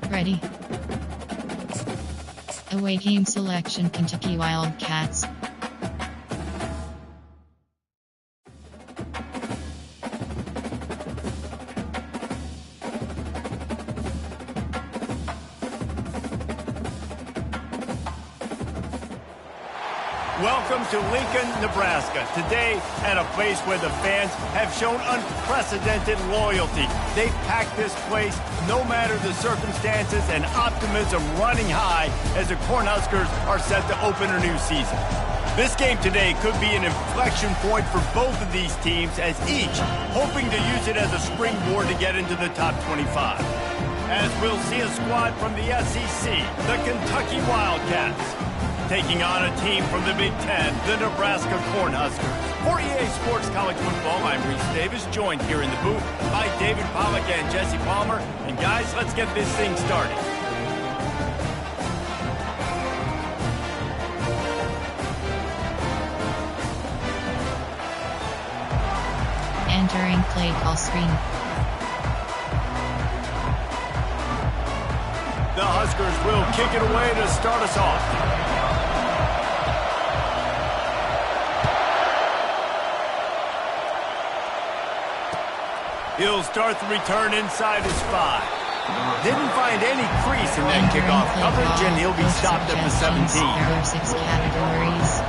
Ready. Away game selection Kentucky Wildcats. Welcome to Lincoln, Nebraska. Today, at a place where the fans have shown unprecedented loyalty. They've packed this place no matter the circumstances, and optimism running high as the Cornhuskers are set to open a new season. This game today could be an inflection point for both of these teams, as each hoping to use it as a springboard to get into the top 25. As we'll see a squad from the SEC, the Kentucky Wildcats, taking on a team from the Big Ten, the Nebraska Cornhuskers. For EA Sports College Football, I'm Reese Davis, joined here in the booth by David Pollack and Jesse Palmer. And guys, let's get this thing started. Entering play call screen. The Huskers will kick it away to start us off. He'll start the return inside his 5. Didn't find any crease in that kickoff coverage, and he'll be stopped at the 17. There are 6 categories.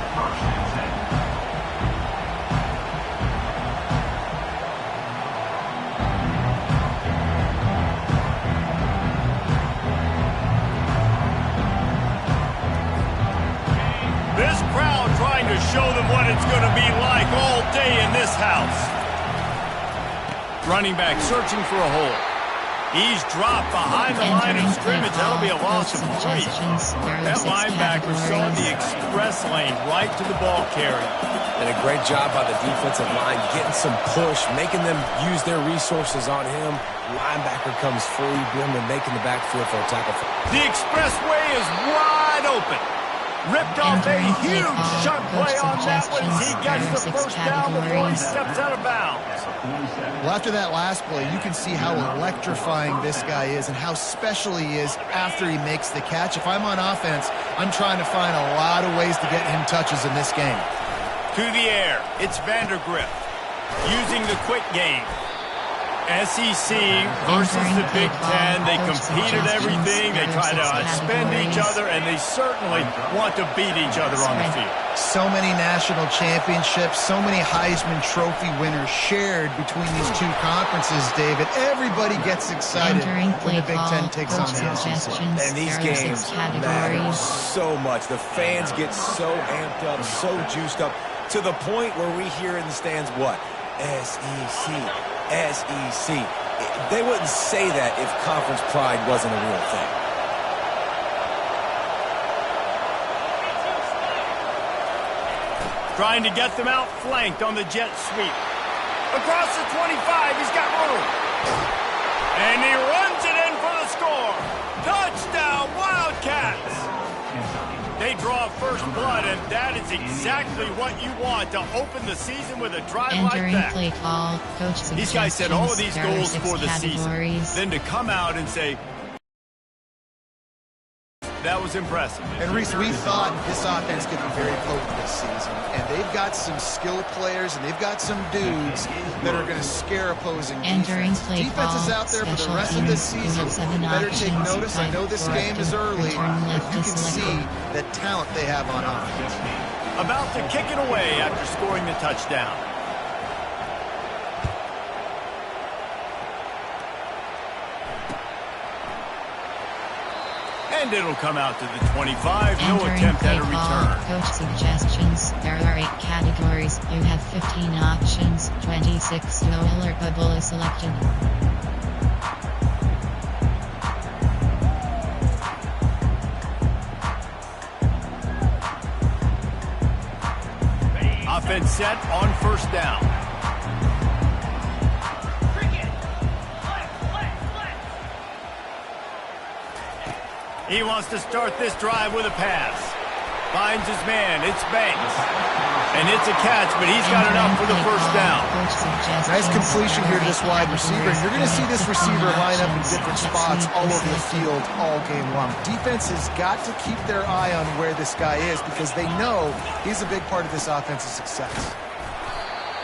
This crowd trying to show them what it's going to be like all day in this house. Running back searching for a hole. He's dropped behind the line of scrimmage. That'll be a loss of 3. That linebacker saw the express lane right to the ball carrier. And a great job by the defensive line, getting some push, making them use their resources on him. Linebacker comes free, Brim, and making the backfield for a tackle. The expressway is wide open. Ripped off a huge sharp play on that one as he gets the first down before he steps out of bounds. Well, after that last play, you can see how electrifying this guy is and how special he is after he makes the catch. If I'm on offense, I'm trying to find a lot of ways to get him touches in this game. To the air, it's Vandergrift using the quick game. SEC versus the Big Ten. They compete at everything. They try to outspend each other, and they certainly want to beat each other on the field. So many national championships, so many Heisman Trophy winners shared between these two conferences, David. Everybody gets excited when the Big Ten takes on the SEC. And these games matter so much. The fans get so amped up, so juiced up, to the point where we hear in the stands, what? SEC. SEC. They wouldn't say that if conference pride wasn't a real thing. Trying to get them outflanked on the jet sweep. Across the 25, he's got room. And he runs it in for the score. Touchdown, Wildcats. They draw first blood, and that is exactly what you want to open the season with a drive like that. Play call, coach these guys set all of these goals for the season. Then to come out and say, that was impressive. And Reese, we thought this offense could be very potent this season. And they've got some skill players, and they've got some dudes that are going to scare opposing defense. Defense is out there for the rest of this season. You better take notice. I know this game is early, but you can see the talent they have on offense. About to kick it away after scoring the touchdown. And it'll come out to the 25. No attempt at a return. Coach suggestions. There are 8 categories. You have 15 options. 26. No alert bubble is selected. Offense set on first down. He wants to start this drive with a pass. Finds his man. It's Banks. And it's a catch, but he's got enough for the first down. Nice completion here to this wide receiver. You're going to see this receiver line up in different spots all over the field all game long. Defense has got to keep their eye on where this guy is because they know he's a big part of this offense's success.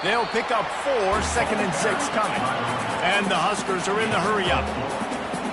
They'll pick up 4, 2nd and 6 coming. And the Huskers are in the hurry-up.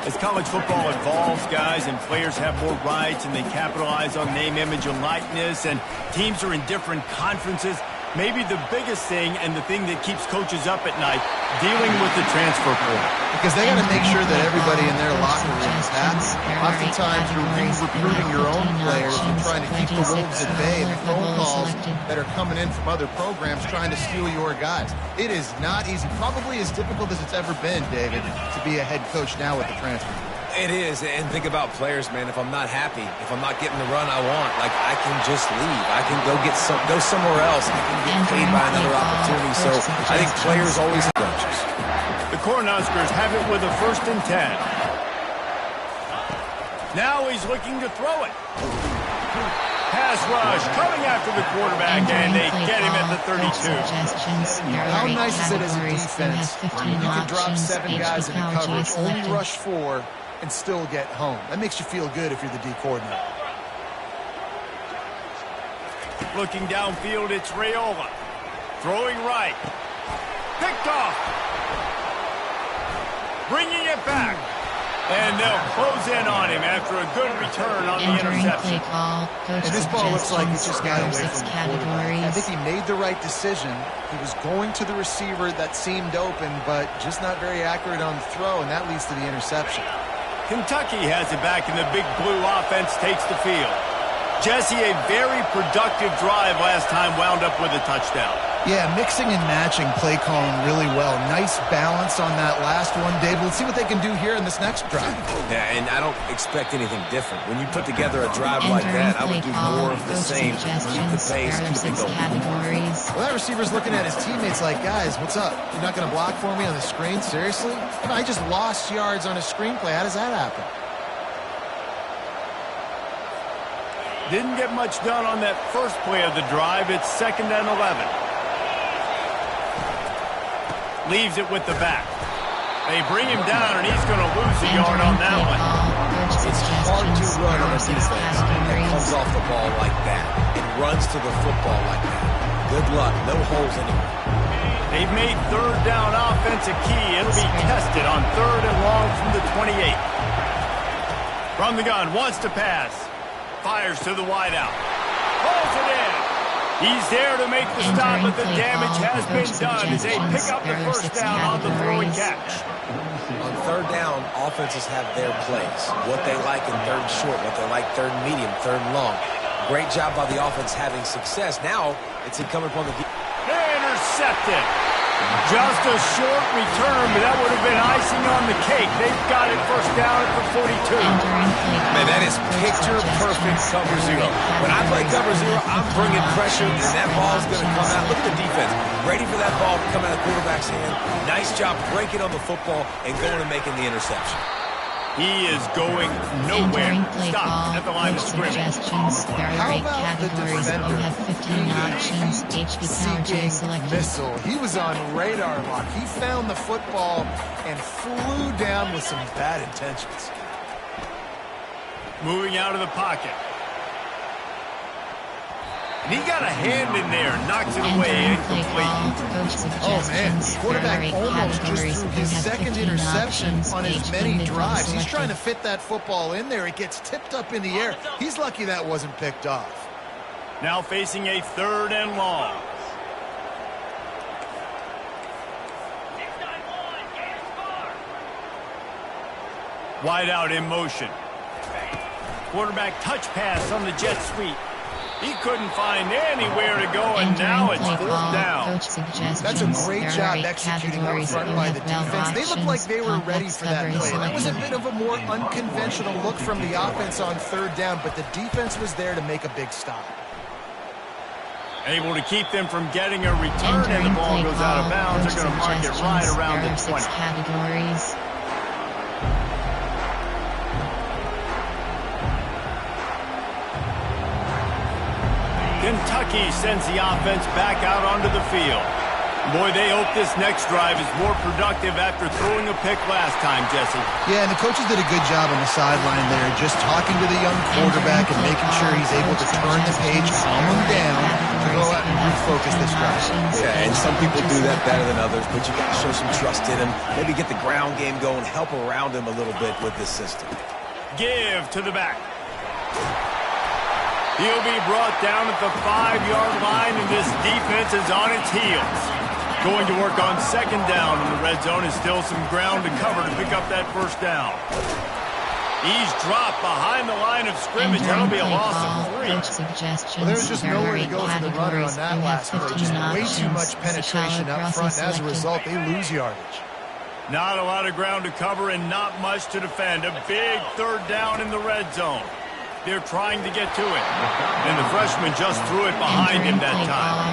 As college football evolves, guys, and players have more rights and they capitalize on name, image, and likeness, and teams are in different conferences, maybe the biggest thing and the thing that keeps coaches up at night, dealing with the transfer portal. Because they got to make sure that everybody in their locker room is happy. Oftentimes, you're recruiting your own players and trying to keep the wolves at bay and the phone calls that are coming in from other programs trying to steal your guys. It is not easy. Probably as difficult as it's ever been, David, to be a head coach now with the transfer. It is, and think about players, man. If I'm not happy, if I'm not getting the run I want, like, I can just leave. I can go somewhere else. I can get paid by another opportunity. So I think players always have coaches. The Cornhuskers have it with a 1st and 10. Now he's looking to throw it. Pass rush coming after the quarterback, and they get him at the 32. How nice is it as a defense? You can drop 7 guys into coverage, only rush 4, and still get home. That makes you feel good if you're the D coordinator. Looking downfield, it's Raiola. Throwing right. Picked off. Bringing it back. And they'll close in on him after a good return on the interception. And this ball looks like it just got away from the quarterback. I think he made the right decision. He was going to the receiver that seemed open, but just not very accurate on the throw, and that leads to the interception. Kentucky has it back, and the big blue offense takes the field. Jesse, a very productive drive last time, wound up with a touchdown. Yeah, mixing and matching play calling really well. Nice balance on that last one, Dave. Let's see what they can do here in this next drive. Yeah, and I don't expect anything different. When you put together a drive like that, I would do more of the same. Keep the pace, keep it going. Well, that receiver's looking at his teammates like, guys, what's up? You're not going to block for me on the screen? Seriously? I just lost yards on a screenplay. How does that happen? Didn't get much done on that first play of the drive. It's 2nd and 11. Leaves it with the back. They bring him down, and he's going to lose a yard on that one. It's hard to run on a defense that comes off the ball like that and runs to the football like that. Good luck. No holes anywhere. They've made 3rd down offense a key. It'll be tested on 3rd and long from the 28. From the gun, wants to pass. Fires to the wideout. Pulls it in. He's there to make the stop, but the damage has been done as they pick up the first down on the throwing catch. On 3rd down, offenses have their plays. What they like in 3rd short, what they like 3rd medium, 3rd long. Great job by the offense having success. Now it's incumbent upon the defense. Intercepted. Just a short return, but that would have been icing on the cake. They've got it 1st down at the 42. Man, that is picture-perfect cover 0. When I play cover 0, I'm bringing pressure, and that ball's going to come out. Look at the defense. Ready for that ball to come out of the quarterback's hand. Nice job breaking on the football and going and making the interception. He is going nowhere. Stop at the line of scrimmage. How about the defender? You have 15 options. HP missile. He was on radar lock. He found the football and flew down with some bad intentions. Moving out of the pocket. And he got a hand in there, knocks it away, incomplete. Oh, man, the quarterback almost just threw his 2nd interception on his many drives. He's trying to fit that football in there. It gets tipped up in the air. He's lucky that wasn't picked off. Now facing a 3rd and long. Wide out in motion. Quarterback touch pass on the jet sweep. He couldn't find anywhere to go, and now it's 4th down. That's a great job executing up front by the defense. They looked like they were ready for that play. That was a bit of a more unconventional look from the offense on 3rd down, but the defense was there to make a big stop. Able to keep them from getting a return, and the ball goes out of bounds. They're going to mark it right around the 20. Kentucky sends the offense back out onto the field. Boy, they hope this next drive is more productive after throwing a pick last time, Jesse. Yeah, and the coaches did a good job on the sideline there, just talking to the young quarterback and making sure he's able to turn the page, calm him down, to go out and refocus this drive. Yeah, and some people do that better than others, but you got to show some trust in him, maybe get the ground game going, help around him a little bit with this system. Give to the back. He'll be brought down at the 5-yard line, and this defense is on its heels. Going to work on second down in the red zone is still some ground to cover to pick up that first down. He's dropped behind the line of scrimmage. That'll be a loss of 3. Well, there's just nowhere to go for the runner on that last play. Just way too much penetration up front, and as a result, they lose yardage. Not a lot of ground to cover and not much to defend. A big third down in the red zone. They're trying to get to it. And the freshman just threw it behind him that time.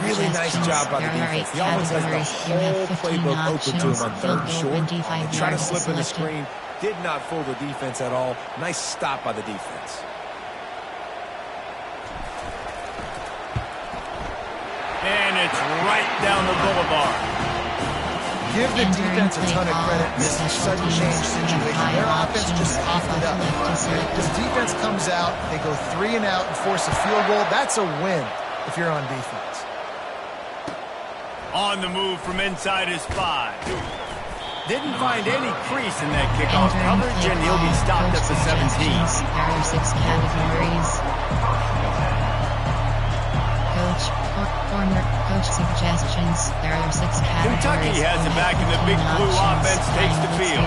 Really nice job by the defense. He always has the whole playbook open to him on third and short. They try to slip in the screen. Did not fool the defense at all. Nice stop by the defense. And it's right down the boulevard. Give the defense a ton of credit in this sudden change situation. Their offense just popped it up. This defense comes out, they go 3 and out and force a field goal. That's a win if you're on defense. On the move from inside his 5. Didn't find any crease in that kickoff coverage, and he'll be stopped at the 17. There are 6 categories. Corner coach suggestions. There are 6 categories. Kentucky has it back, and the big blue offense takes the field.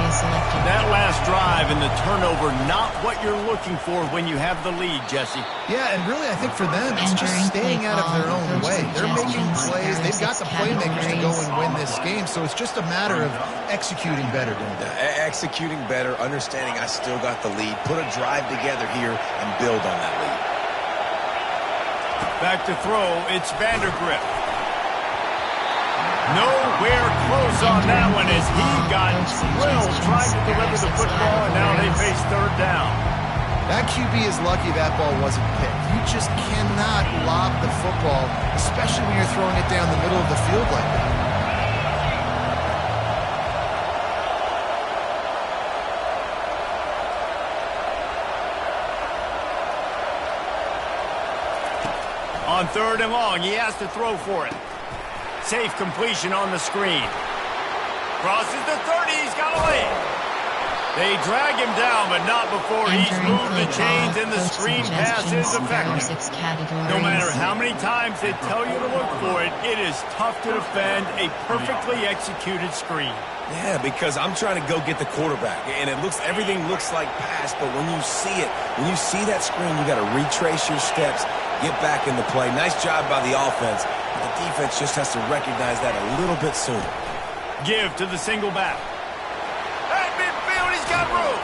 That last drive and the turnover, not what you're looking for when you have the lead, Jesse. Yeah, and really I think for them it's just staying out of their own way. They're making plays. They've got the playmakers to go and win this game, so it's just a matter of executing better. Executing better, understanding I still got the lead, put a drive together here and build on that lead. Back to throw, it's Vandergrift. Nowhere close on that one as he got drilled trying to deliver the football, and now they face third down. That QB is lucky that ball wasn't picked. You just cannot lob the football, especially when you're throwing it down the middle of the field like that. On third and long, he has to throw for it. Safe completion on the screen. Crosses the 30, he's got a lead. They drag him down, but not before he's moved the chains and the screen pass is effective. No matter how many times they tell you to look for it, it is tough to defend a perfectly executed screen. Yeah, because I'm trying to go get the quarterback, and everything looks like pass, but when you see it, when you see that screen, you got to retrace your steps, get back in the play. Nice job by the offense. The defense just has to recognize that a little bit sooner. Give to the single back. At midfield, he's got room.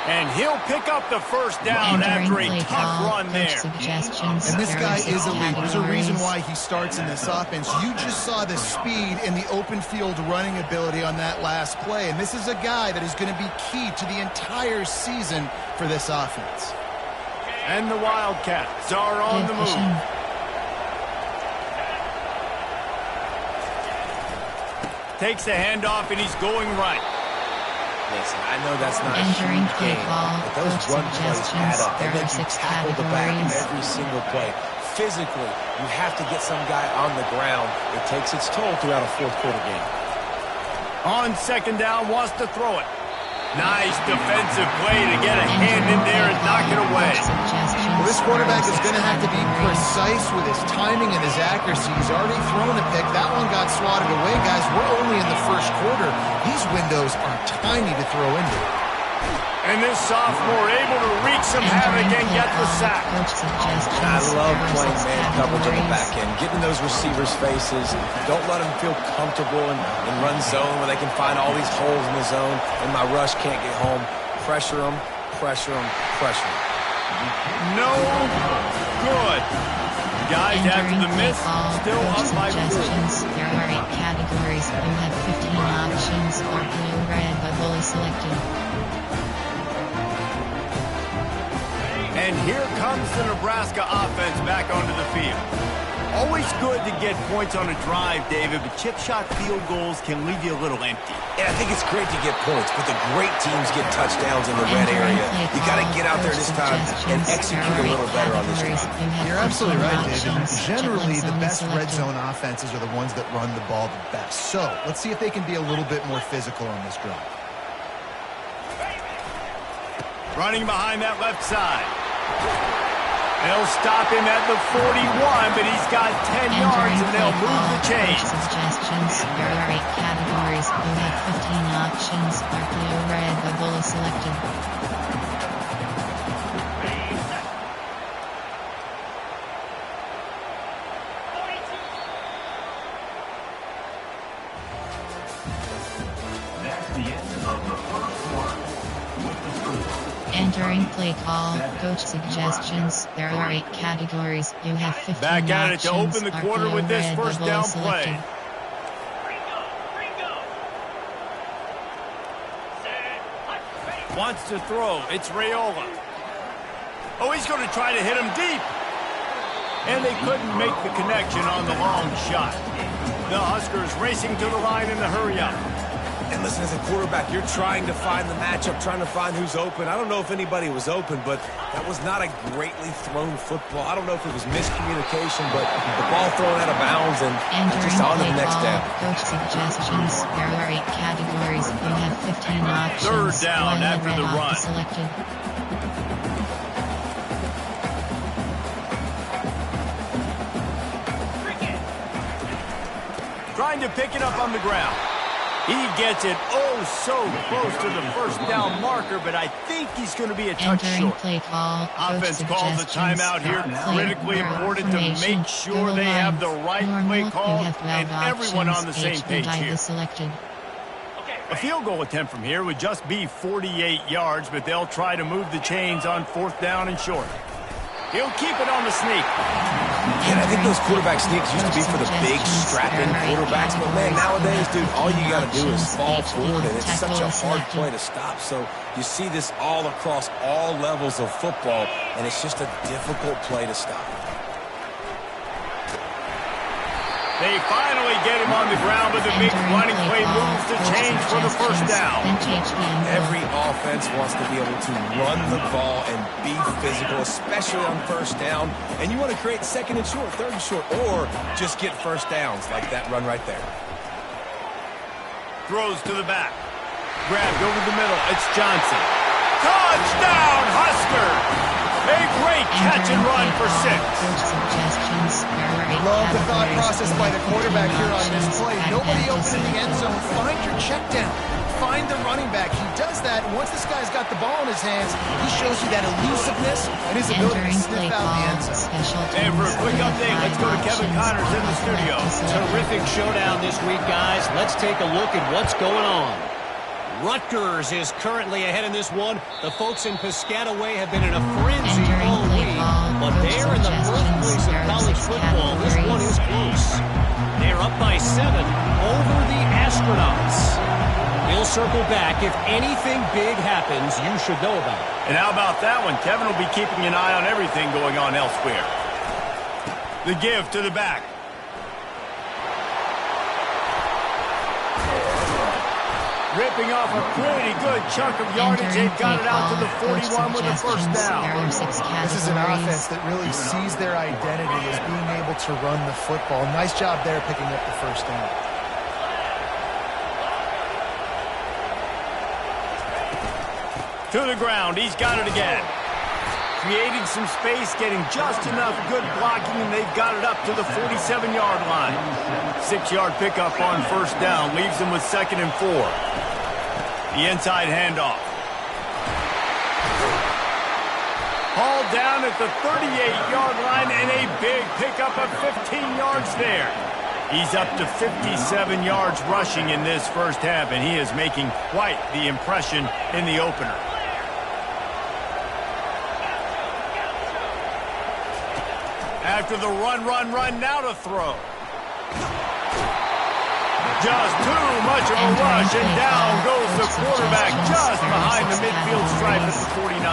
And he'll pick up the first down after a tough run there. And this guy is elite. There's a reason why he starts in this offense. You just saw the speed and the open field running ability on that last play. And this is a guy that is going to be key to the entire season for this offense. And the Wildcats are on the move. Takes the handoff, and he's going right. Listen, I know that's not a huge game, but those run plays add up. They make you tackle the back every single play. Physically, you have to get some guy on the ground. It takes its toll throughout a fourth-quarter game. On second down, wants to throw it. Nice defensive play to get a hand in there and knock it away. Well, this quarterback is going to have to be precise with his timing and his accuracy. He's already thrown a pick. That one got swatted away, guys. We're only in the first quarter. These windows are tiny to throw into. And this sophomore able to wreak some havoc and get the sack. I love playing man coverage on the back end, getting those receivers' faces. Don't let them feel comfortable in run zone where they can find all these holes in the zone and my rush can't get home. Pressure them, pressure them, pressure them. No good. Guys, after the miss, still up by 2. There are 8 categories. You have 15 options or blue, red, but fully selected. And here comes the Nebraska offense back onto the field. Always good to get points on a drive, David, but chip shot field goals can leave you a little empty. And I think it's great to get points, but the great teams get touchdowns in the red area. You got to get out there this time and execute a little better on this drive. You're absolutely right, David. Generally, the best red zone offenses are the ones that run the ball the best. So let's see if they can be a little bit more physical on this drive. Running behind that left side. They'll stop him at the 41, but he's got 10 yards, and they'll move the chains. Suggestions. There are 8 categories. You have 15 options. RPO red bubble is selected. Entering play call, coach suggestions. There are 8 categories. You have 15 Back at it to options. open the quarter RPO with this red first bubble down selected. play. Wants to throw. It's Raiola. Oh, he's going to try to hit him deep. And they couldn't make the connection on the long shot. The Huskers racing to the line in the hurry-up. And listen, as a quarterback, you're trying to find the matchup, trying to find who's open. I don't know if anybody was open, but that was not a greatly thrown football. I don't know if it was miscommunication, but the ball thrown out of bounds and just on to the next down. Coach suggestions. There are 8 categories. You have 15 options. Third down after the run. Selected. Trying to pick it up on the ground. He gets it so close to the first down marker, but I think he's going to be a touch Entering short. play call. Offense calls a timeout here. Critically important to make sure they have the right play call and everyone on the same page here. Selected. A field goal attempt from here would just be 48 yards, but they'll try to move the chains on 4th down and short. He'll keep it on the sneak. And I think those quarterback sneaks used to be for the big, strapping quarterbacks. But, man, nowadays, dude, all you got to do is fall forward, and it's such a hard play to stop. So you see this all across all levels of football, and it's just a difficult play to stop. They finally get him on the ground, but the big running play moves the chains for the first down. Every offense wants to be able to run the ball and be physical, especially on first down. And you want to create 2nd and short, 3rd and short, or just get first downs like that run right there. Throws to the back. Grabbed over the middle. It's Johnson. Touchdown, Husker! A great catch and run for 6. Love the thought process by the quarterback here on this play. Nobody open in the end zone. Find your check down. Find the running back. He does that. Once this guy's got the ball in his hands, he shows you that elusiveness and his ability to sniff out the end zone. And for a quick update, let's go to Kevin Connors in the studio. Terrific showdown this week, guys. Let's take a look at what's going on. Rutgers is currently ahead in this one. The folks in Piscataway have been in a frenzy all week. But they're in the birthplace of college football. This one is close. They're up by 7 over the Astronauts. We'll circle back. If anything big happens, you should know about it. And how about that one? Kevin will be keeping an eye on everything going on elsewhere. The give to the back. Ripping off a pretty good chunk of yardage. They've got it out to the 41 with the first down. This is an offense that really sees their identity as being able to run the football. Nice job there picking up the first down. To the ground. He's got it again. Creating some space, getting just enough good blocking, and they've got it up to the 47-yard line. 6-yard pickup on first down. Leaves them with 2nd and 4. The inside handoff. Hauled down at the 38-yard line, and a big pickup of 15 yards there. He's up to 57 yards rushing in this first half, and he is making quite the impression in the opener. After the run, now to throw. Just too much of a rush, and down goes the quarterback just behind the midfield stripe at the 49.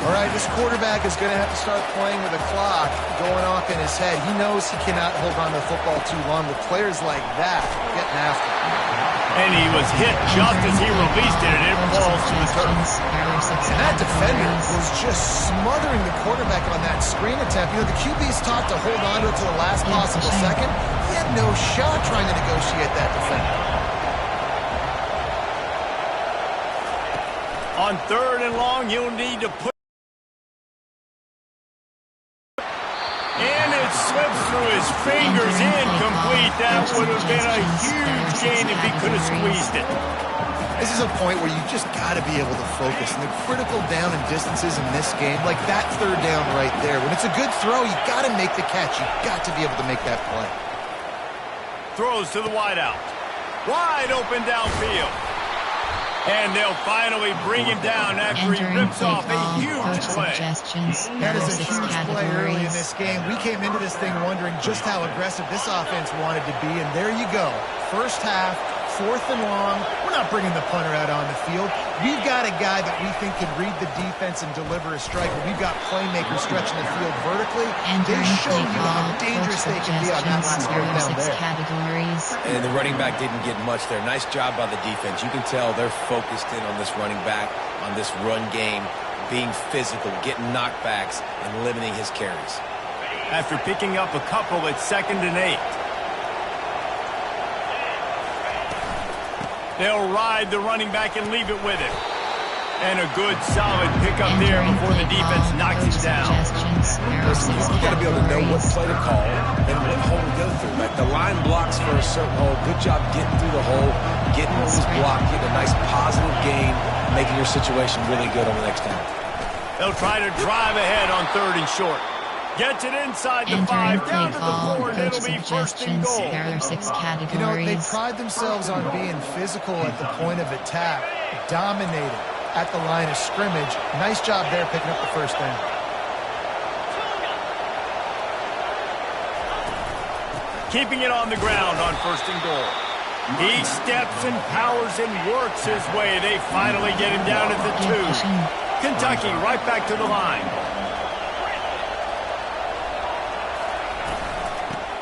All right, this quarterback is going to have to start playing with a clock going off in his head. He knows he cannot hold on to the football too long with players like that getting after him. And he was hit just as he released it, and it falls to the turf. And that defender was just smothering the quarterback on that screen attempt. You know, the QB's taught to hold on to it to the last possible second. He had no shot trying to negotiate that defender. On 3rd and long, you'll need to put... And it slips through his fingers, incomplete. That would have been a huge gain if he could have squeezed it. This is a point where you just got to be able to focus. And the critical down and distances in this game, like that 3rd down right there, when it's a good throw, you got to make the catch. You got to be able to make that play. Throws to the wideout. Wide open downfield. And they'll finally bring him down after he rips off a huge play. That is a huge play early in this game. We came into this thing wondering just how aggressive this offense wanted to be, and there you go. First half, 4th and long. We're not bringing the punter out on the field. We've got a guy that we think can read the defense and deliver a strike. We've got playmakers stretching the field vertically. They show you how dangerous they can be on that last third down there. And the running back didn't get much there. Nice job by the defense. You can tell they're focused in on this running back, on this run game, being physical, getting knockbacks, and limiting his carries. After picking up a couple at 2nd and 8. They'll ride the running back and leave it with him. And a good, solid pickup there before the defense knocks him down. You've got to be able to know what play to call and what hole to go through. Like the line blocks for a certain hole. Good job getting through the hole, getting over this block, getting a nice positive gain, making your situation really good on the next down. They'll try to drive ahead on 3rd and short. Gets it inside the 5, down to the 4, and it'll be 1st and goal. There are 6 categories. You know, they pride themselves on being physical at the point of attack, dominating at the line of scrimmage. Nice job there picking up the 1st down. Keeping it on the ground on 1st and goal. He steps and powers and works his way. They finally get him down at the 2. Kentucky right back to the line.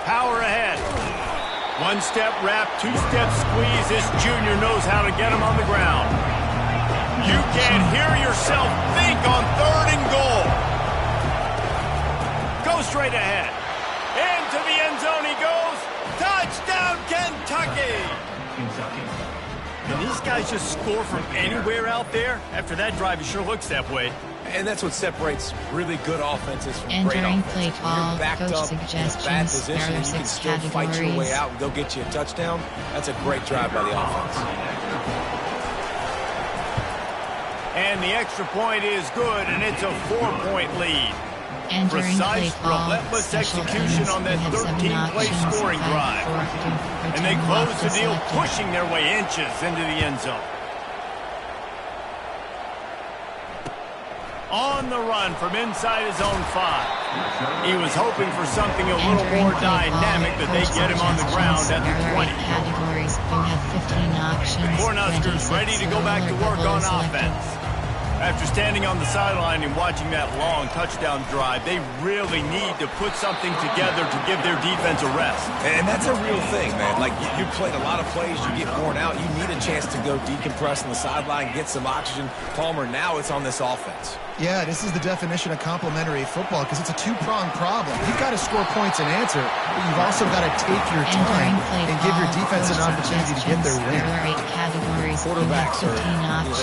Power ahead. 1-step wrap, 2-step squeeze. This junior knows how to get him on the ground. You can hear yourself think on 3rd and goal. Go straight ahead. Into the end zone he goes. Touchdown, Kentucky! And these guys just score from anywhere out there? After that drive, it sure looks that way. And that's what separates really good offenses from great Entering offenses. play call, You're backed coach up in a bad suggestions. position There are and you can 6 still fight your way categories. out and go get you a touchdown. That's a great drive by the offense. And the extra point is good, and it's a 4-point lead. Entering Precise, play call, relentless special execution teams. on that We have 7 13-play options, scoring 5, drive. 4, 2, And they return close off the deal, selected. pushing their way inches into the end zone. On the run from inside his own 5. He was hoping for something a little more dynamic, but they get him on the ground at the 20. Categories. You have 15 options. The Cornhuskers ready to go back to work on offense. After standing on the sideline and watching that long touchdown drive, they really need to put something together to give their defense a rest. And that's a real thing, man. Like, you played a lot of plays, you get worn out, you need a chance to go decompress on the sideline, get some oxygen. Palmer, now it's on this offense. Yeah, this is the definition of complementary football because it's a 2-pronged problem. You've got to score points and answer, but you've also got to take your time and give your defense an opportunity to get their win. There are 8 categories. Quarterbacks are,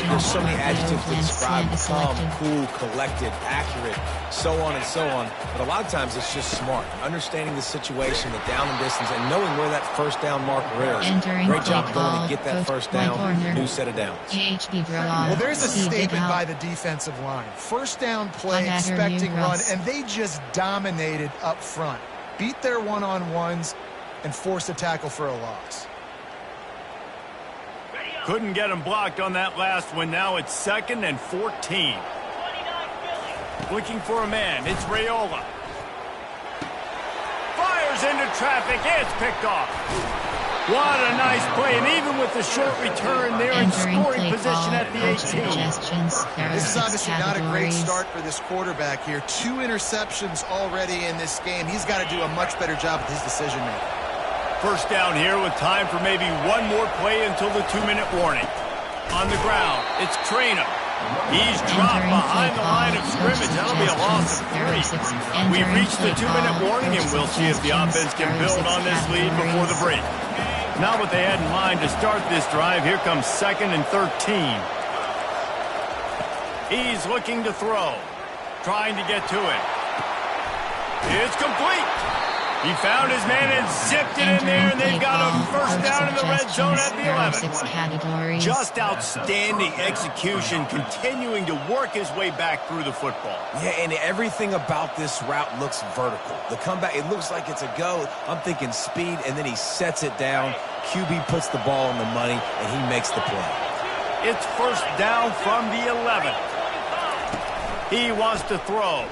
there's so many adjectives to describe calm, cool, collected, accurate, so on and so on. But a lot of times it's just smart, understanding the situation, the down and distance, and knowing where that 1st down marker is. Great job going to get that 1st down, new set of downs. Well, there's a statement by the defensive line. 1st down play, expecting run, and they just dominated up front. Beat their one-on-ones and forced a tackle for a loss. Couldn't get him blocked on that last one. Now it's 2nd and 14. Looking for a man. It's Raiola. Fires into traffic. It's picked off. What a nice play, and even with the short return, they're in scoring position at the 18. This is obviously not a great start for this quarterback here. 2 interceptions already in this game. He's got to do a much better job with his decision-making. First down here with time for maybe one more play until the 2-minute warning. On the ground, it's Ncaa. He's dropped behind the line of scrimmage. That'll be a loss of 3. We've reached the 2-minute warning, and we'll see if the offense can build on this lead before the break. Not what they had in mind to start this drive. Here comes 2nd and 13. He's looking to throw, trying to get to it. It's complete. He found his man and zipped it in there, and they've got a first down in the red zone at the 11. Just outstanding execution, continuing to work his way back through the football. Yeah, and everything about this route looks vertical. The comeback, it looks like it's a go. I'm thinking speed, and then he sets it down. QB puts the ball on the money, and he makes the play. It's first down from the 11. He wants to throw.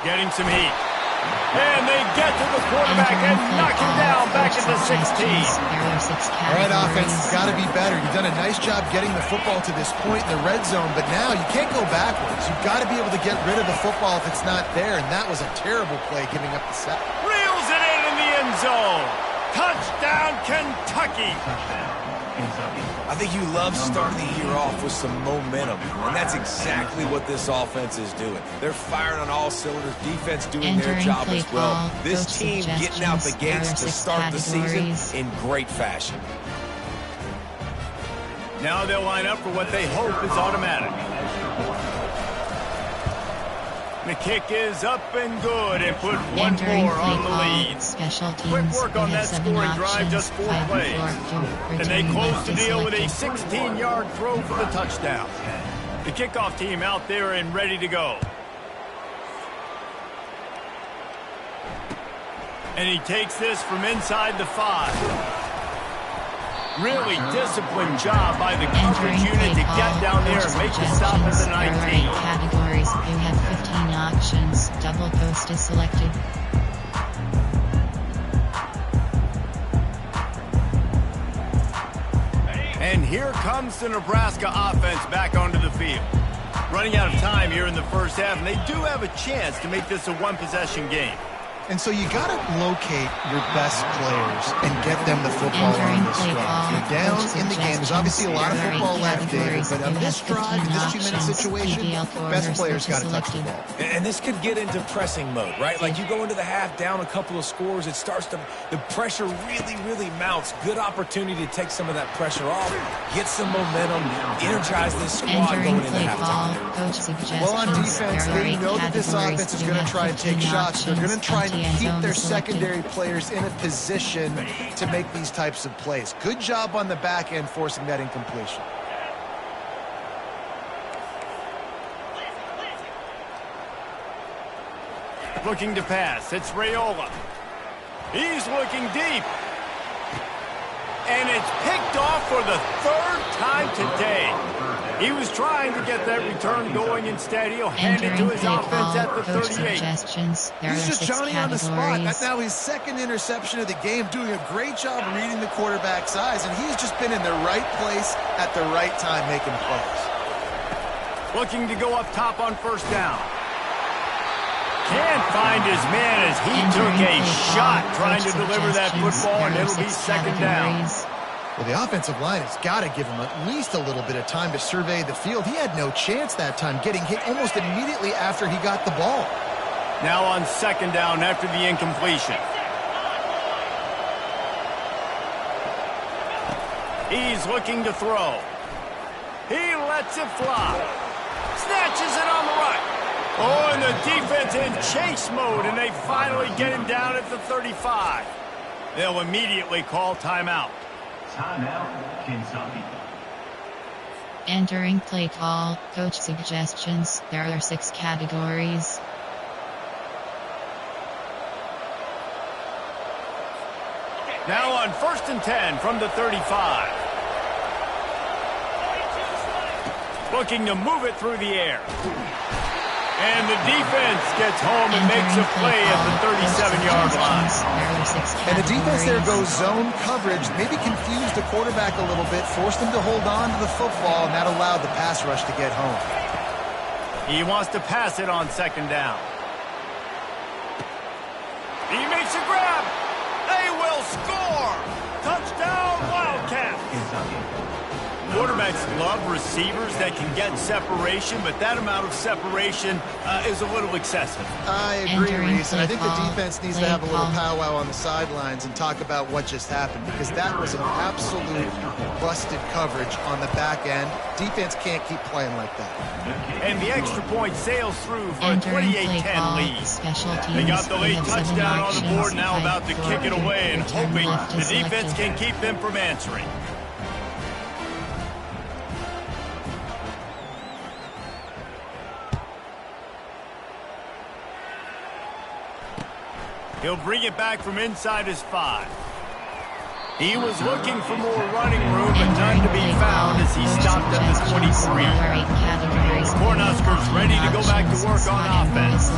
Getting some heat. And they get to the quarterback and knock him down back at the 16. All right, offense, it's got to be better. You've done a nice job getting the football to this point in the red zone, but now you can't go backwards. You've got to be able to get rid of the football if it's not there, and that was a terrible play giving up the sack. Reels it in the end zone. Touchdown, Kentucky. I think you love starting the year off with some momentum, and that's exactly what this offense is doing. They're firing on all cylinders, defense doing their job as well. This team getting out the gates to start the season in great fashion. Now they'll line up for what they hope is automatic. The kick is up and good, and put one more on the lead. Quick work on that scoring drive, just 4 plays. And they close the deal with a 16-yard throw for the touchdown. The kickoff team out there and ready to go. And he takes this from inside the 5. Really disciplined job by the coverage unit to get down there and make the stop at the 19. Categories. You have 15 options. Double post is selected. And here comes the Nebraska offense back onto the field. Running out of time here in the first half, and they do have a chance to make this a one-possession game. And so you got to locate your best players and get them the football on this drive. You're down in the game. There's obviously a lot of football left, David, but on this drive, in this 2-minute situation, best players got to touch the ball. And this could get into pressing mode, right? Like you go into the half down a couple of scores, it starts to, the pressure really mounts. Good opportunity to take some of that pressure off, get some momentum, energize this squad going into halftime. Well, on defense, they know that this offense is going to try and take shots. They're going to try and keep their secondary players in a position to make these types of plays. Good job on the back end forcing that incompletion. Looking to pass. It's Raiola. He's looking deep. And it's picked off for the 3rd time today. He was trying to get that return going. Instead, he'll hand it to his offense at the 38. He's just Johnny on the spot. That's now his 2nd interception of the game, doing a great job reading the quarterback's eyes, and he's just been in the right place at the right time making plays. Looking to go up top on first down. Can't find his man as he took a shot trying to deliver that football, and it'll be 2nd down. Well, the offensive line has got to give him at least a little bit of time to survey the field. He had no chance that time, getting hit almost immediately after he got the ball. Now on 2nd down after the incompletion. He's looking to throw. He lets it fly. Snatches it on the right. Oh, and the defense in chase mode, and they finally get him down at the 35. They'll immediately call timeout. Timeout, Kentucky. Entering play call, coach suggestions. There are 6 categories. Now on 1st and 10 from the 35. Looking to move it through the air. And the defense gets home and makes a play at the 37-yard line. And the defense there goes zone coverage, maybe confused the quarterback a little bit, forced him to hold on to the football, and that allowed the pass rush to get home. He wants to pass it on second down. He makes a grab. They will score. Touchdown, Wildcats. Quarterbacks love receivers that can get separation, but that amount of separation is a little excessive. I agree, Reese, and I think the defense needs to have a little powwow on the sidelines and talk about what just happened, because that was an absolute busted coverage on the back end. Defense can't keep playing like that. And the extra point sails through for a 28-10 lead. They got the late touchdown on the board, now about to kick it away and hoping the defense can keep them from answering. He'll bring it back from inside his 5. He was looking for more running room, but none to be found as he stopped at the 23. Cornhuskers ready to go back to work on offense.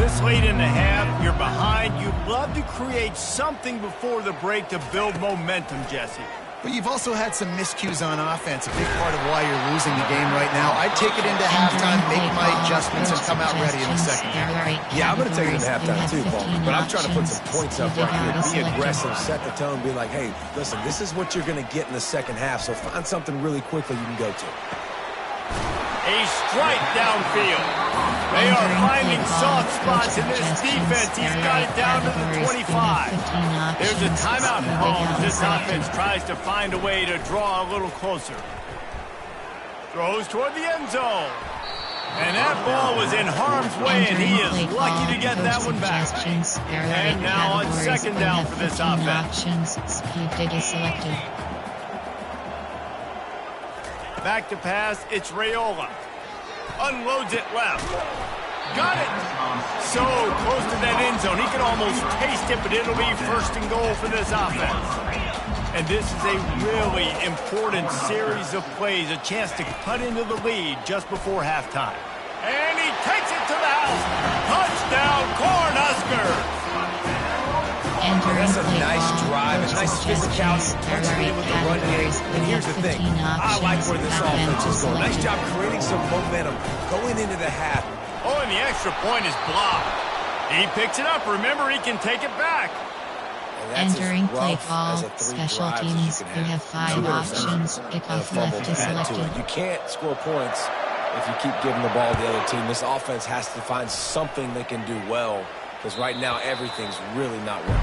This late in the half, you're behind. You'd love to create something before the break to build momentum, Jesse. But you've also had some miscues on offense, a big part of why you're losing the game right now. I'd take it into halftime, make my adjustments, and come out ready in the second half. Yeah, I'm going to take it into halftime too, Paul. But I'm trying to put some points up right here. Be aggressive, set the tone, be like, hey, listen, this is what you're going to get in the second half, so find something really quickly you can go to. A strike downfield. They are finding soft spots in this defense. He's got it down to the 25. There's a timeout called as this offense tries to find a way to draw a little closer. Throws toward the end zone. And that ball was in harm's way, and he is lucky to get that one back. And now on second down for this offense. Back to pass, it's Raiola. Unloads it left. Got it. So close to that end zone. He can almost taste it, but it'll be first and goal for this offense. And this is a really important series of plays, a chance to cut into the lead just before halftime. And he takes it to the house. Touchdown, Cornhuskers. That's a nice drive, a nice physicality, punching in with the run game. And here's the thing, I like where this offense is going. Nice job creating some momentum going into the half. Oh, and the extra point is blocked. He picks it up. Remember, he can take it back. Entering play call, special teams, you have 5 options, kickoff left is selected. You can't score points if you keep giving the ball to the other team. This offense has to find something they can do well, because right now everything's really not working.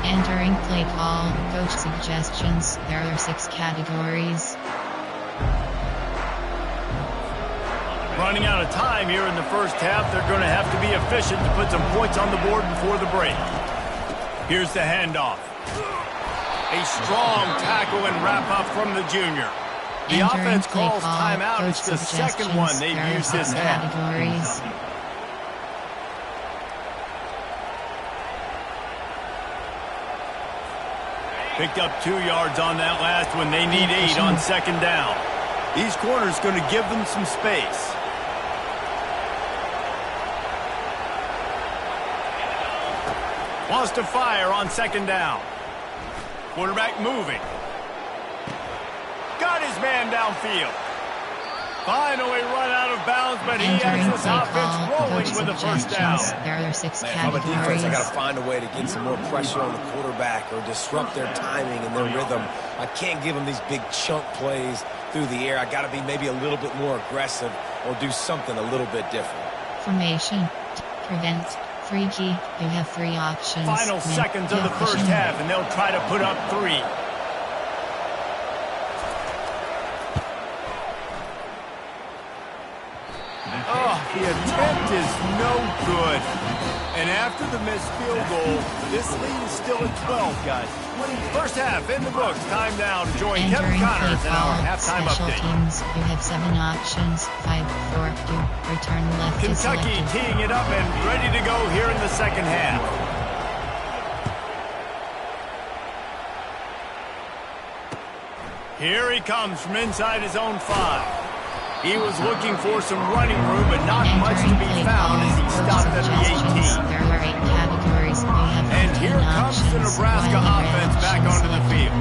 Entering play call, coach suggestions, there are 6 categories. Running out of time here in the first half, they're going to have to be efficient to put some points on the board before the break. Here's the handoff. A strong tackle and wrap-up from the junior. The offense calls timeout. It's the second one they've used this half. Picked up 2 yards on that last one. They need 8 on second down. These corners going to give them some space. Wants to fire on second down. Quarterback moving. Got his man downfield. Finally run out of bounds, but he has this offense rolling with a first down. There are 6 Man, categories. from a defense, I got to find a way to get some more pressure on the quarterback or disrupt their timing and their rhythm. I can't give them these big chunk plays through the air. I got to be maybe a little bit more aggressive or do something a little bit different. Formation, prevent, free key. You have 3 options. Final seconds of the first half, and they'll try to put up 3. Oh, the attempt is no good. And after the missed field goal, this lead is still at 12, guys. First half in the books. Time now to join Kevin Connors in our halftime update. Teams, you have 7 options. 5, 4, 2, return left. Kentucky teeing it up and ready to go here in the second half. Here he comes from inside his own 5. He was looking for some running room, but not much to be found as he stopped at the 18. There are 8 categories. We have And here comes the Nebraska offense back onto the field.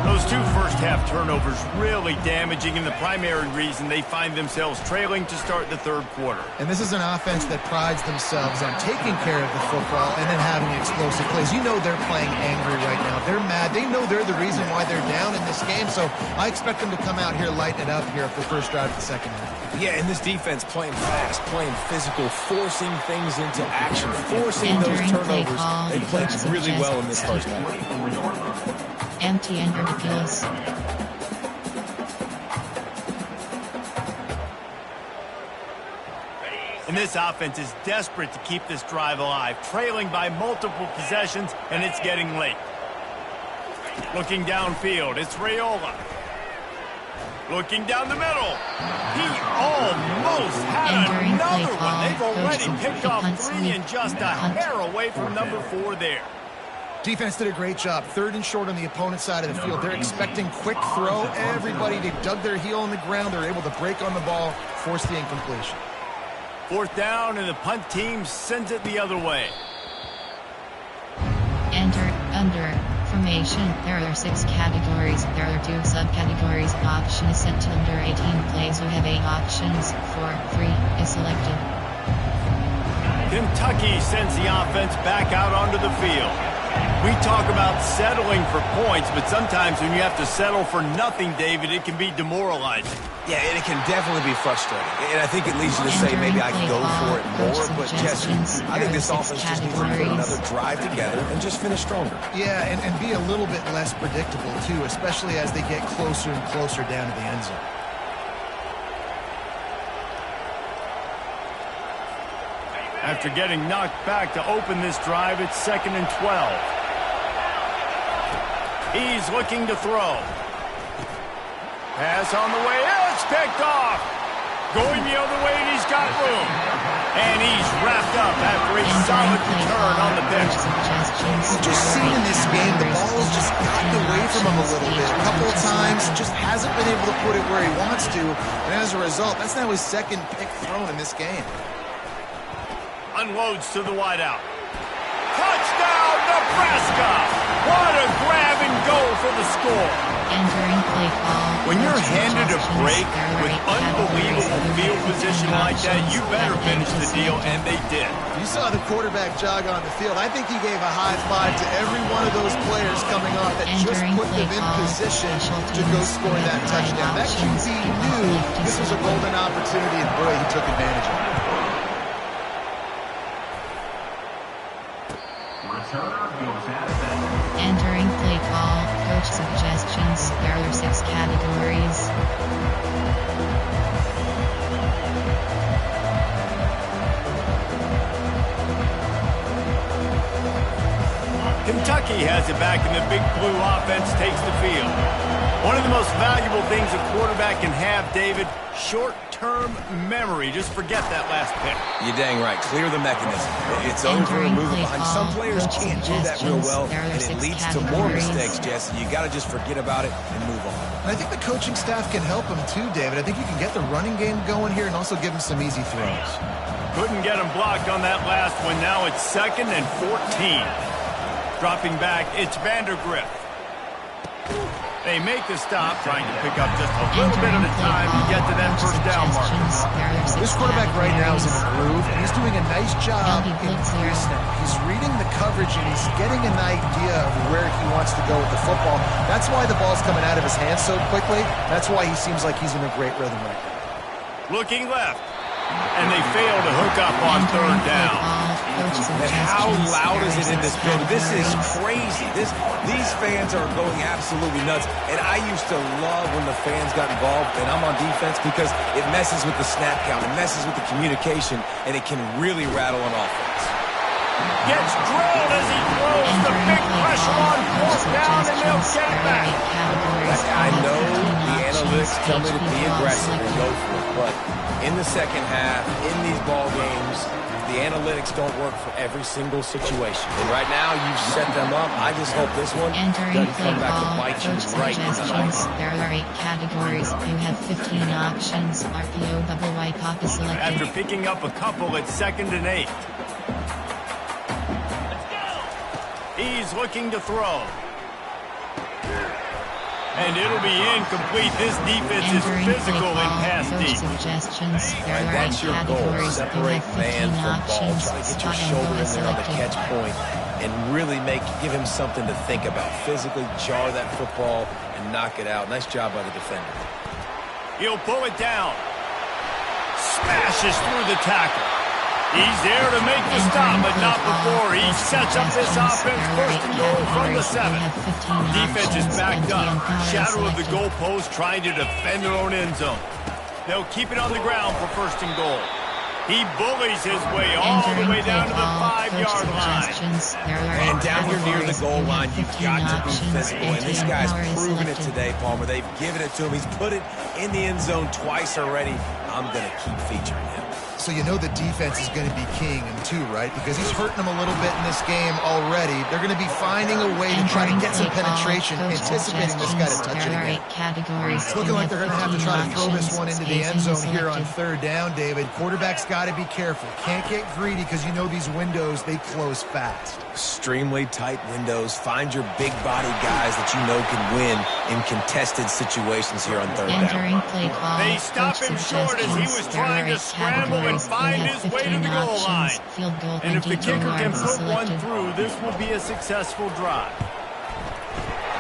Those 2 first-half turnovers really damaging, and the primary reason they find themselves trailing to start the third quarter. And this is an offense that prides themselves on taking care of the football and then having explosive plays. You know they're playing angry right now. They're mad. They know they're the reason why they're down in this game, so I expect them to come out here, lighten it up here for the first drive of the second half. Yeah, and this defense playing fast, playing physical, forcing things into action, forcing those turnovers. They played really well in this first half. Empty and ridiculous. And this offense is desperate to keep this drive alive, trailing by multiple possessions, and it's getting late. Looking downfield, it's Raiola. Looking down the middle. He almost had another one. They've already picked off 3 and just a hair away from number 4 there. Defense did a great job. 3rd and short on the opponent's side of the field. They're expecting quick throw. Everybody, they dug their heel on the ground. They're able to break on the ball, force the incompletion. 4th down, and the punt team sends it the other way. Enter, under, formation. There are 6 categories. There are 2 subcategories. Option is set to under 18 plays. We have 8 options. 4, 3 is selected. Kentucky sends the offense back out onto the field. We talk about settling for points, but sometimes when you have to settle for nothing, David, it can be demoralizing. Yeah, and it can definitely be frustrating. And I think it leads you to say maybe I can go for it more, but Jesse, I think this offense just needs to put another drive together and just finish stronger. Yeah, and be a little bit less predictable, too, especially as they get closer and closer down to the end zone. After getting knocked back to open this drive, it's 2nd and 12. He's looking to throw. Pass on the way. It's picked off. Going the other way, and he's got room. And he's wrapped up after a solid return on the pitch. You've just seen in this game, the ball has just gotten away from him a little bit. A couple of times, just hasn't been able to put it where he wants to. And as a result, that's now his 2nd pick thrown in this game. Unloads to the wideout. Touchdown, Nebraska! What a grab and go for the score. Entering play call. When you're handed a break with unbelievable field position like that, you better finish the deal, and they did. You saw the quarterback jog on the field. I think he gave a high five to every one of those players coming off that just put them in position to go score that touchdown. That QB knew this was a golden opportunity, and boy, he took advantage of it. Entering play call. Coach suggestions. There are 6 categories. Kentucky has it back, and the big blue offense takes the field. One of the most valuable things a quarterback can have, David, short-term memory. Just forget that last pick. You're dang right. Clear the mechanism. It's over and move it behind. Some players can't do that real well, and it leads to more mistakes, Jesse. You got to just forget about it and move on. And I think the coaching staff can help him too, David. I think you can get the running game going here and also give him some easy throws. Couldn't get him blocked on that last one. Now it's 2nd and 14. Dropping back, it's Vandergrift. They make the stop, trying to pick up just a little bit of the time to get to that first down marker. This quarterback right now is in a groove, and he's doing a nice job in pre-snap. He's reading the coverage, and he's getting an idea of where he wants to go with the football. That's why the ball's coming out of his hands so quickly. That's why he seems like he's in a great rhythm right now. Looking left, and they fail to hook up on 3rd down. And how loud is it in this building? This is crazy. These fans are going absolutely nuts. And I used to love when the fans got involved, and I'm on defense, because it messes with the snap count, it messes with the communication, and it can really rattle an offense. Gets drilled as he throws the big pressure on 4th down, and they'll get it back. I know the analytics tell me to be aggressive and go for it, but in the second half, in these ball games, the analytics don't work for every single situation. And right now, you've set them up. I just hope this one doesn't come back to bite you right in the face. There are 8 categories. You have 15 options. RPO bubble white pop is selected. After picking up a couple at 2nd and 8. He's looking to throw. And it'll be incomplete. This defense is physical in pass deep. Suggestions. There are 8 That's your goal. categories. You Separate have man 15 from ball. options. Try to get your Spot and shoulder goal in is there on the selected. catch point and really give him something to think about. Physically jar that football and knock it out. Nice job by the defender. He'll pull it down. Smashes through the tackle. He's there to make the stop, but not before. He sets up this offense 1st and goal from the 7. Defense is backed up. Shadow of the goalpost trying to defend their own end zone. They'll keep it on the ground for 1st and goal. He bullies his way all the way down to the 5-yard line. And down here near the goal line, you've got to be physical. And this guy's proven it today, Palmer. They've given it to him. He's put it in the end zone twice already. I'm going to keep featuring him. So you know the defense is going to be keying him too, right? Because he's hurting them a little bit in this game already. They're going to be finding a way to try to get some penetration, anticipating this guy to touch it again. It's looking like they're going to have to try to throw this one into the end zone here on 3rd down, David. Quarterback's got to be careful. Can't get greedy because you know these windows, they close fast. Extremely tight windows. Find your big body guys that you know can win in contested situations here on 3rd down. They stop him short as he was trying to scramble and find his way to the goal line. And if the kicker can put one through, this will be a successful drive.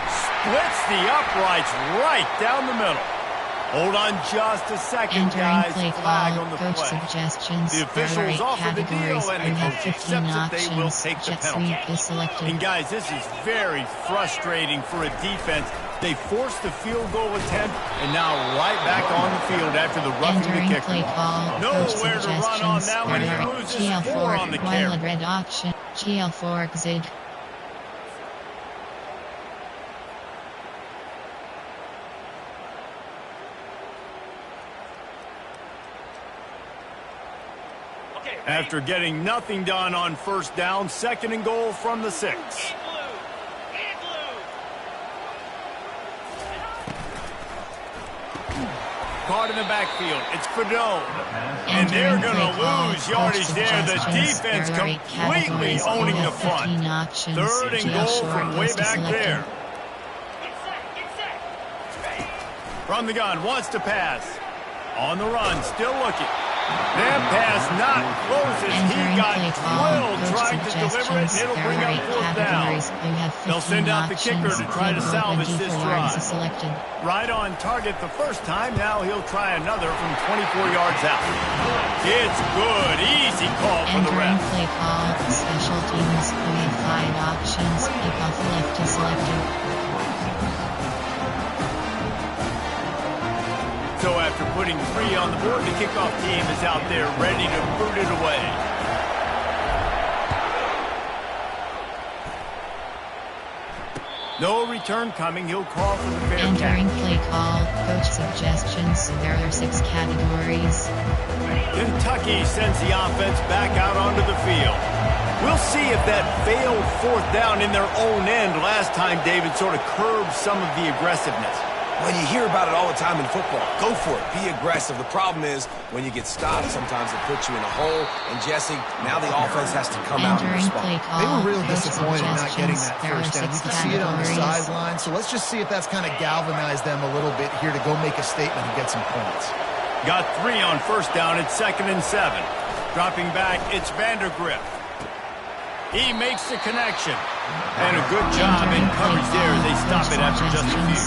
Splits the uprights right down the middle. Hold on just a second, guys. Flag on the play. The officials offer the deal, and the coach accepts that they will take the penalty. And guys, this is very frustrating for a defense. They forced the field goal attempt, and now right back on the field after the roughing the kicker. Nowhere to run on that one. He loses 4 on the carry. Red option. GL4 Zig. After getting nothing done on 1st down, 2nd and goal from the 6. Caught in the backfield. It's Fedone. And they're going to lose yardage there. The defense completely owning the front. 3rd and goal from way back there. From the gun, wants to pass. On the run, still looking. That pass not close as he got drilled trying to deliver it, and it'll bring up 4th down. They'll send out the kicker to try to salvage this drive. Right on target the first time. Now he'll try another from 24 yards out. It's good. Easy call for the ref. Play call. Special teams. We have 5 options. Kickoff left is selected. So after putting 3 on the board, the kickoff team is out there ready to boot it away. No return coming. He'll call for the fair catch. Entering play call. Coach suggestions. There are 6 categories. Kentucky sends the offense back out onto the field. We'll see if that failed 4th down in their own end last time David sort of curbed some of the aggressiveness. Well, you hear about it all the time in football. Go for it. Be aggressive. The problem is when you get stopped, sometimes it puts you in a hole. And, Jesse, now the offense has to come out and respond. They were real disappointed not getting that 1st down. You can see it on the sideline. So let's just see if that's kind of galvanized them a little bit here to go make a statement and get some points. Got 3 on 1st down. It's 2nd and 7. Dropping back, it's Vandergrift. He makes the connection. And a good job in coverage there as they stop it after just a few.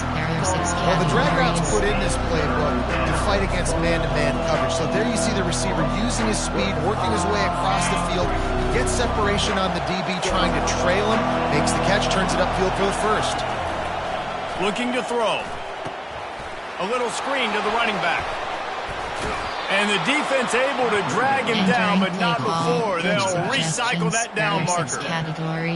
Well, the drag route's put in this playbook to fight against man-to-man coverage. So there you see the receiver using his speed, working his way across the field. He gets separation on the DB, trying to trail him, makes the catch, turns it upfield for the 1st. Looking to throw. A little screen to the running back. And the defense able to drag him down, but not before. They'll recycle that down marker.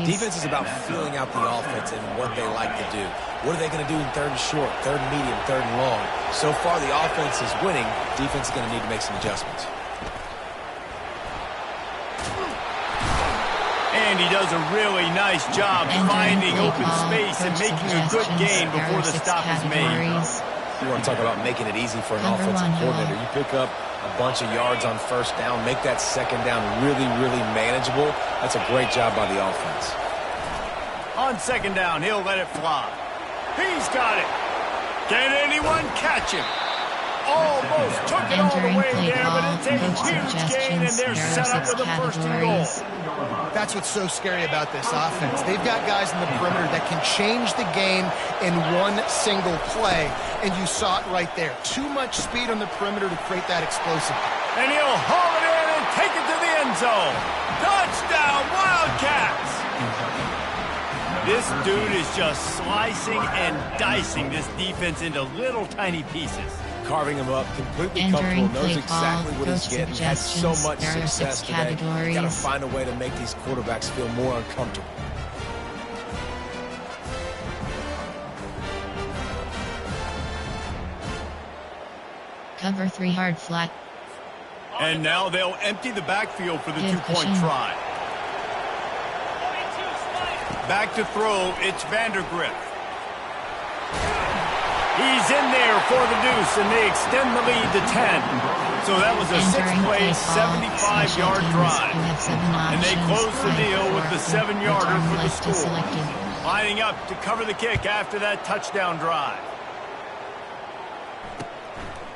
Defense is about feeling out the offense and what they like to do. What are they going to do in 3rd and short, 3rd and medium, 3rd and long? So far, the offense is winning. Defense is going to need to make some adjustments. And he does a really nice job finding open space and making a good gain before the stop is made. You want to talk about making it easy for an offensive coordinator. You pick up a bunch of yards on first down, make that second down really, really manageable. That's a great job by the offense. On second down, he'll let it fly. He's got it. Can anyone catch him? Almost took it all the way there, but it's a huge gain, and they're set up for the first and goal. That's what's so scary about this offense. They've got guys in the perimeter that can change the game in one single play, and you saw it right there. Too much speed on the perimeter to create that explosive. And he'll haul it in and take it to the end zone. Touchdown, Wildcats! This dude is just slicing and dicing this defense into little tiny pieces. Carving him up, completely comfortable, knows exactly what he's getting, had so much success today. Got to find a way to make these quarterbacks feel more uncomfortable. Cover 3 hard flat. And now they'll empty the backfield for the two-point try. Back to throw, it's Vandergrift. He's in there for the deuce, and they extend the lead to 10. So that was a 6-play, 75-yard drive. And they close the deal with the 7-yarder for the score. Lining up to cover the kick after that touchdown drive.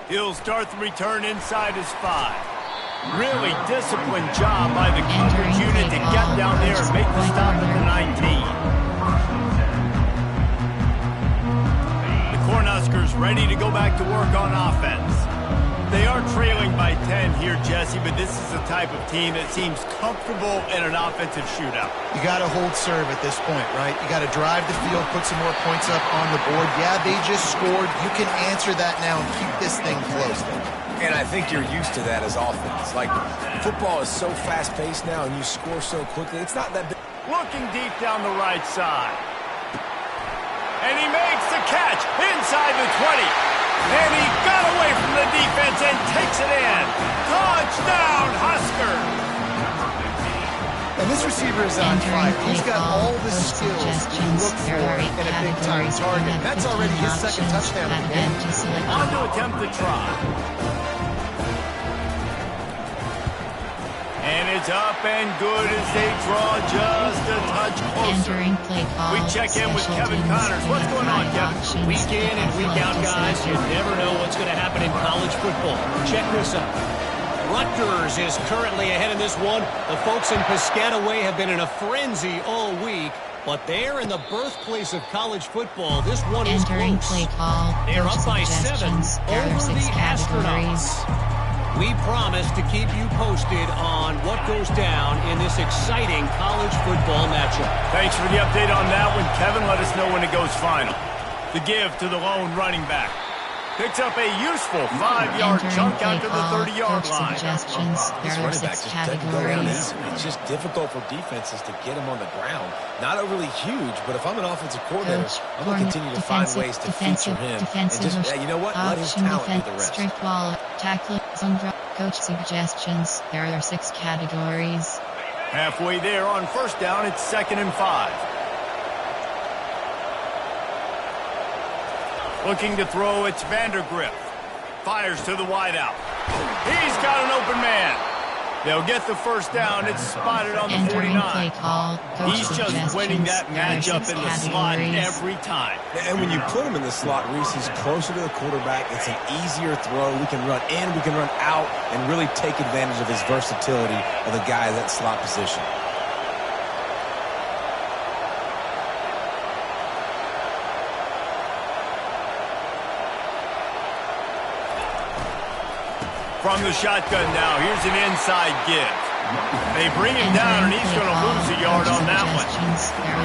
He'll start the return inside his 5. Really disciplined job by the coverage unit to get down there and make the stop at the 19. Cornhuskers ready to go back to work on offense. They are trailing by 10 here, Jesse, but this is the type of team that seems comfortable in an offensive shootout. You got to hold serve at this point, right? You got to drive the field, put some more points up on the board. Yeah, they just scored. You can answer that now and keep this thing close. And I think you're used to that as offense. Like, football is so fast-paced now, and you score so quickly. It's not that big. Looking deep down the right side. And he makes the catch inside the 20. And he got away from the defense and takes it in. Touchdown, Huskers! And this receiver is on fire. He's got all the skills you look for in a big-time target. That's already his second touchdown of the game. On to attempt the try. And it's up and good as they draw just a touch closer. We check in with Kevin Connors. What's going on, Kevin? Week in and week out, guys. You never know what's going to happen in college football. Check this out. Rutgers is currently ahead in this one. The folks in Piscataway have been in a frenzy all week, but they're in the birthplace of college football. This one is close. They're up by 7 over the Astronauts. We promise to keep you posted on what goes down in this exciting college football matchup. Thanks for the update on that one, Kevin. Let us know when it goes final. The give to the lone running back. Picks up a useful 5-yard chunk out to the 30-yard line. Suggestions. There are 6 categories. It's just difficult for defenses to get him on the ground. Not overly huge, but if I'm an offensive coordinator, I'm going to continue to find ways to feature him. And just, you know what? Let his talent do the rest. Strict wall, tackle, zone drop, coach suggestions. There are 6 categories. Halfway there on first down, it's 2nd and 5. Looking to throw, it's Vandergrift. Fires to the wideout. He's got an open man. They'll get the first down. It's spotted on the 49. He's just winning that matchup in the slot every time. And when you put him in the slot, Reese, he's closer to the quarterback. It's an easier throw. We can run in, we can run out, and really take advantage of his versatility of the guy in that slot position. From the shotgun now, here's an inside give. They bring him down, and he's going to lose a yard on that one.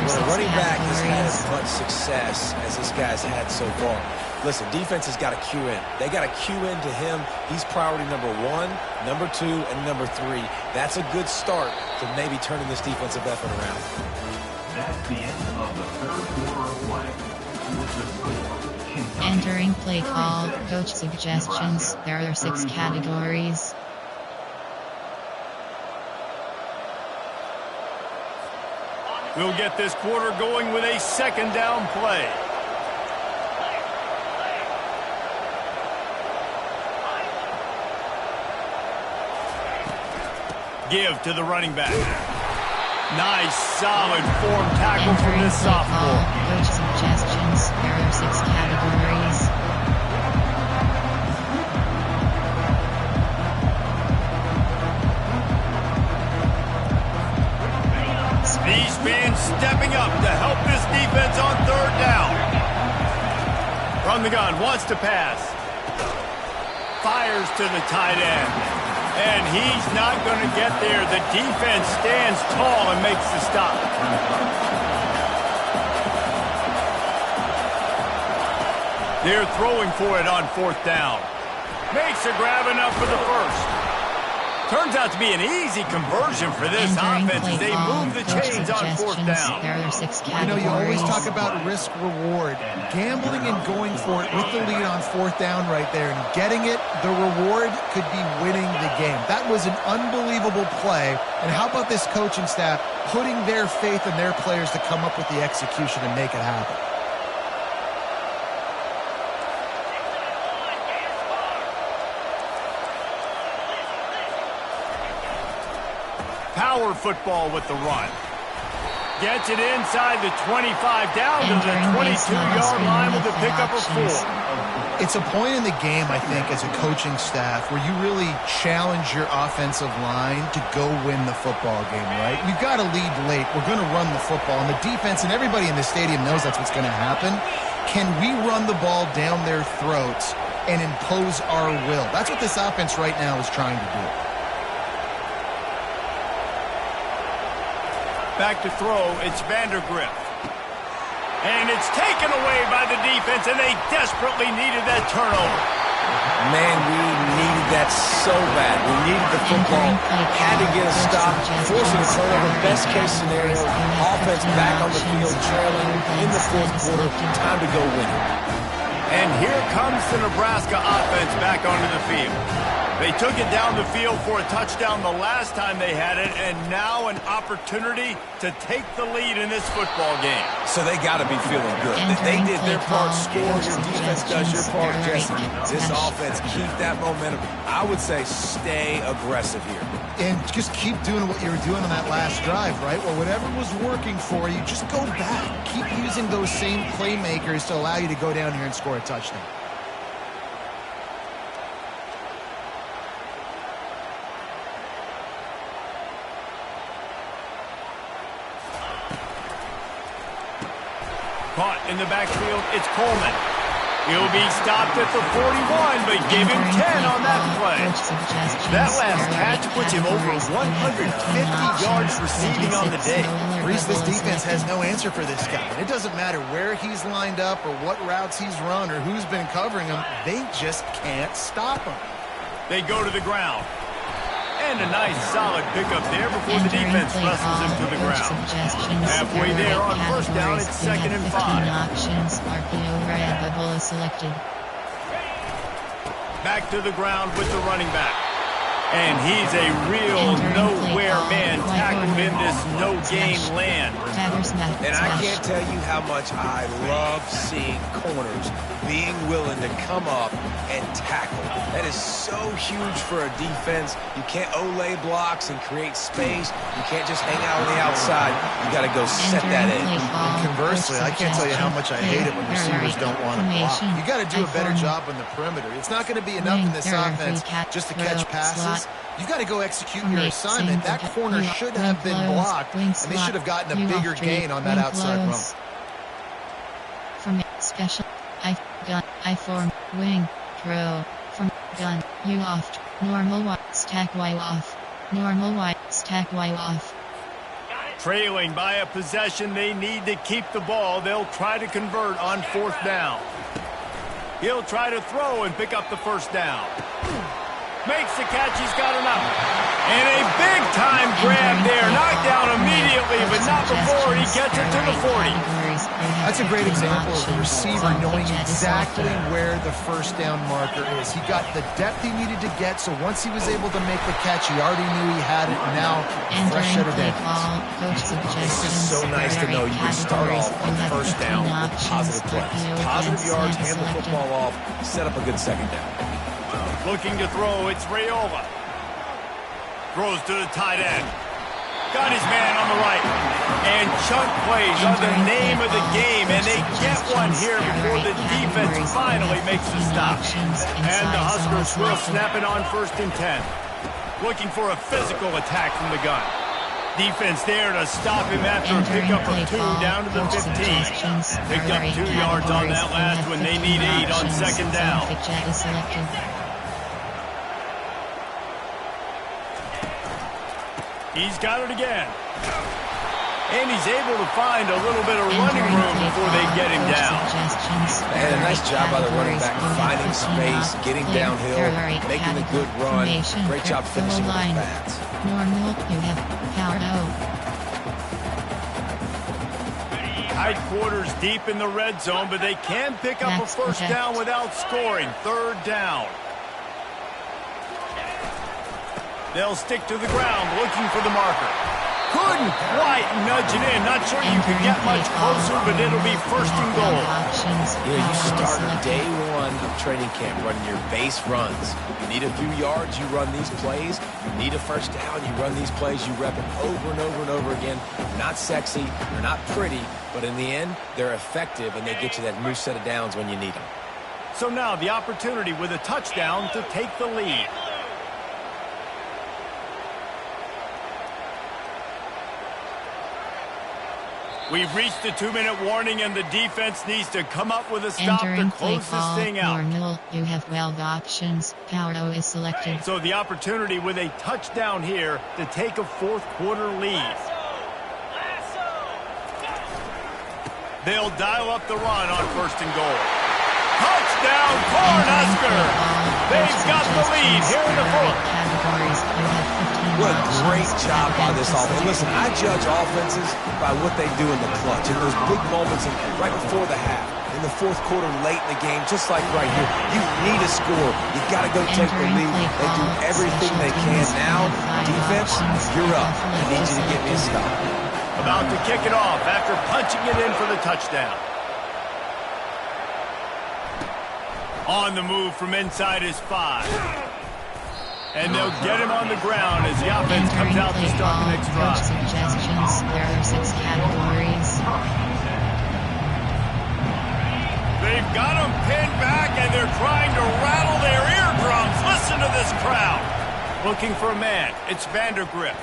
Well, the running back has had as much success as this guy's had so far. Listen, defense has got to cue in. They got to cue in to him. He's priority number 1, number 2, and number 3. That's a good start to maybe turning this defensive effort around. That's the end of the third quarter of play. With the score, Entering play call, coach suggestions. There are 6 categories. We'll get this quarter going with a second down play. Give to the running back. Nice, solid form tackle from this sophomore. Coach suggestions. There are 6 categories. These fans stepping up to help this defense on third down. From the gun, wants to pass. Fires to the tight end. And he's not going to get there. The defense stands tall and makes the stop. They're throwing for it on fourth down. Makes a grab enough for the first. Turns out to be an easy conversion for this offense as they move the chains on fourth down. There are 6 categories. You know, you always talk about risk-reward. Gambling and going for it with the lead on fourth down right there and getting it, the reward could be winning the game. That was an unbelievable play. And how about this coaching staff putting their faith in their players to come up with the execution and make it happen? Power football with the run. Gets it inside the 25, down to the 22-yard line with a pickup of 4. It's a point in the game, I think, as a coaching staff where you really challenge your offensive line to go win the football game, right? We've got to lead late. We're going to run the football. And the defense and everybody in the stadium knows that's what's going to happen. Can we run the ball down their throats and impose our will? That's what this offense right now is trying to do. Back to throw, it's Vandergrift. And it's taken away by the defense, and they desperately needed that turnover. Man, we needed that so bad. We needed the football. Had to get a stop, forcing a turnover. Best case scenario, offense back on the field, trailing in the fourth quarter. Time to go win it. And here comes the Nebraska offense back onto the field. They took it down the field for a touchdown the last time they had it, and now an opportunity to take the lead in this football game. So they got to be feeling good. They did their part, score, your defense does your part, Jesse. This offense, keep that momentum. I would say stay aggressive here. And just keep doing what you were doing on that last drive, right? Well, whatever was working for you, just go back. Keep using those same playmakers to allow you to go down here and score a touchdown. Caught in the backfield, it's Coleman. He'll be stopped at the 41, but give him 10 on that play. That last catch puts him over 150 yards receiving on the day. Reese, this defense has no answer for this guy. It doesn't matter where he's lined up or what routes he's run or who's been covering him. They just can't stop him. They go to the ground. And a nice solid pickup there before the defense wrestles him to the ground. Halfway there on first down, it's 2nd and 5. Options, RPO red bubble is selected. Back to the ground with the running back. And he's a real nowhere man tackled in this no-gain land. And I can't tell you how much I love seeing corners being willing to come up and tackle. That is so huge for a defense. You can't Olay blocks and create space. You can't just hang out on the outside. You got to go set that edge. And conversely, I can't tell you how much I hate it when receivers don't want to block. You got to do a better job on the perimeter. It's not going to be enough in this offense just to catch passes. You got to go execute your assignment. That corner should have been blocked, and they should have gotten a bigger gain on that outside run. From special, I form, wing, throw, from gun, you off, normal Y, stack Y off, normal Y, stack Y off. Trailing by a possession, they need to keep the ball. They'll try to convert on fourth down. He'll try to throw and pick up the first down. Makes the catch. He's got enough. And a big-time grab there. Knocked down immediately, but not before he gets it to the 40. That's a great example of the receiver knowing exactly where the first down marker is. He got the depth he needed to get, so once he was able to make the catch, he already knew he had it. And now, fresh set of downs. It's just so nice to know you can start off on first down with positive plays. Positive yards, hand the football off, set up a good second down. Looking to throw, it's Raiola. Throws to the tight end. Got his man on the right. And chunk plays are the name of the game, and they get one here before the defense finally makes the stop. And the Huskers will snap it on 1st and 10. Looking for a physical attack from the gun. Defense there to stop him after a pickup of 2 down to the 15. Picked up 2 yards on that last one. They need 8 on 2nd down. He's got it again. And he's able to find a little bit of running room before they get him down. And a nice job by the running back, finding space, getting downhill, making a good run. Great job finishing with the pads. Normal, you have power Tight quarters deep in the red zone, but they can pick up a first down without scoring. 3rd down. They'll stick to the ground, looking for the marker. Couldn't quite nudge it in. Not sure you can get much closer, but it'll be 1st and goal. Yeah, you start day 1 of training camp running your base runs. You need a few yards, you run these plays. You need a first down, you run these plays. You rep it over and over and over again. They're not sexy, they're not pretty, but in the end, they're effective, and they get you that new set of downs when you need them. So now the opportunity with a touchdown to take the lead. We've reached the 2-minute warning, and the defense needs to come up with a stop to close this thing out. You have 12 options. Power O is selected. So the opportunity with a touchdown here to take a 4th quarter lead. They'll dial up the run on 1st and goal. Touchdown, Cornhusker! They've got the lead here in the 4th. What a great job by this offense. Listen, I judge offenses by what they do in the clutch, in those big moments right before the half, in the 4th quarter, late in the game, just like right here. You need a score. You got to go take the lead. They do everything they can now. Defense, you're up. I need you to get me a stop. About to kick it off after punching it in for the touchdown. On the move from inside his 5. And they'll get him on the ground as the offense comes out to start the next drive. Suggestions. There are 6 categories. They've got him pinned back, and they're trying to rattle their eardrums. Listen to this crowd. Looking for a man. It's Vandergrift.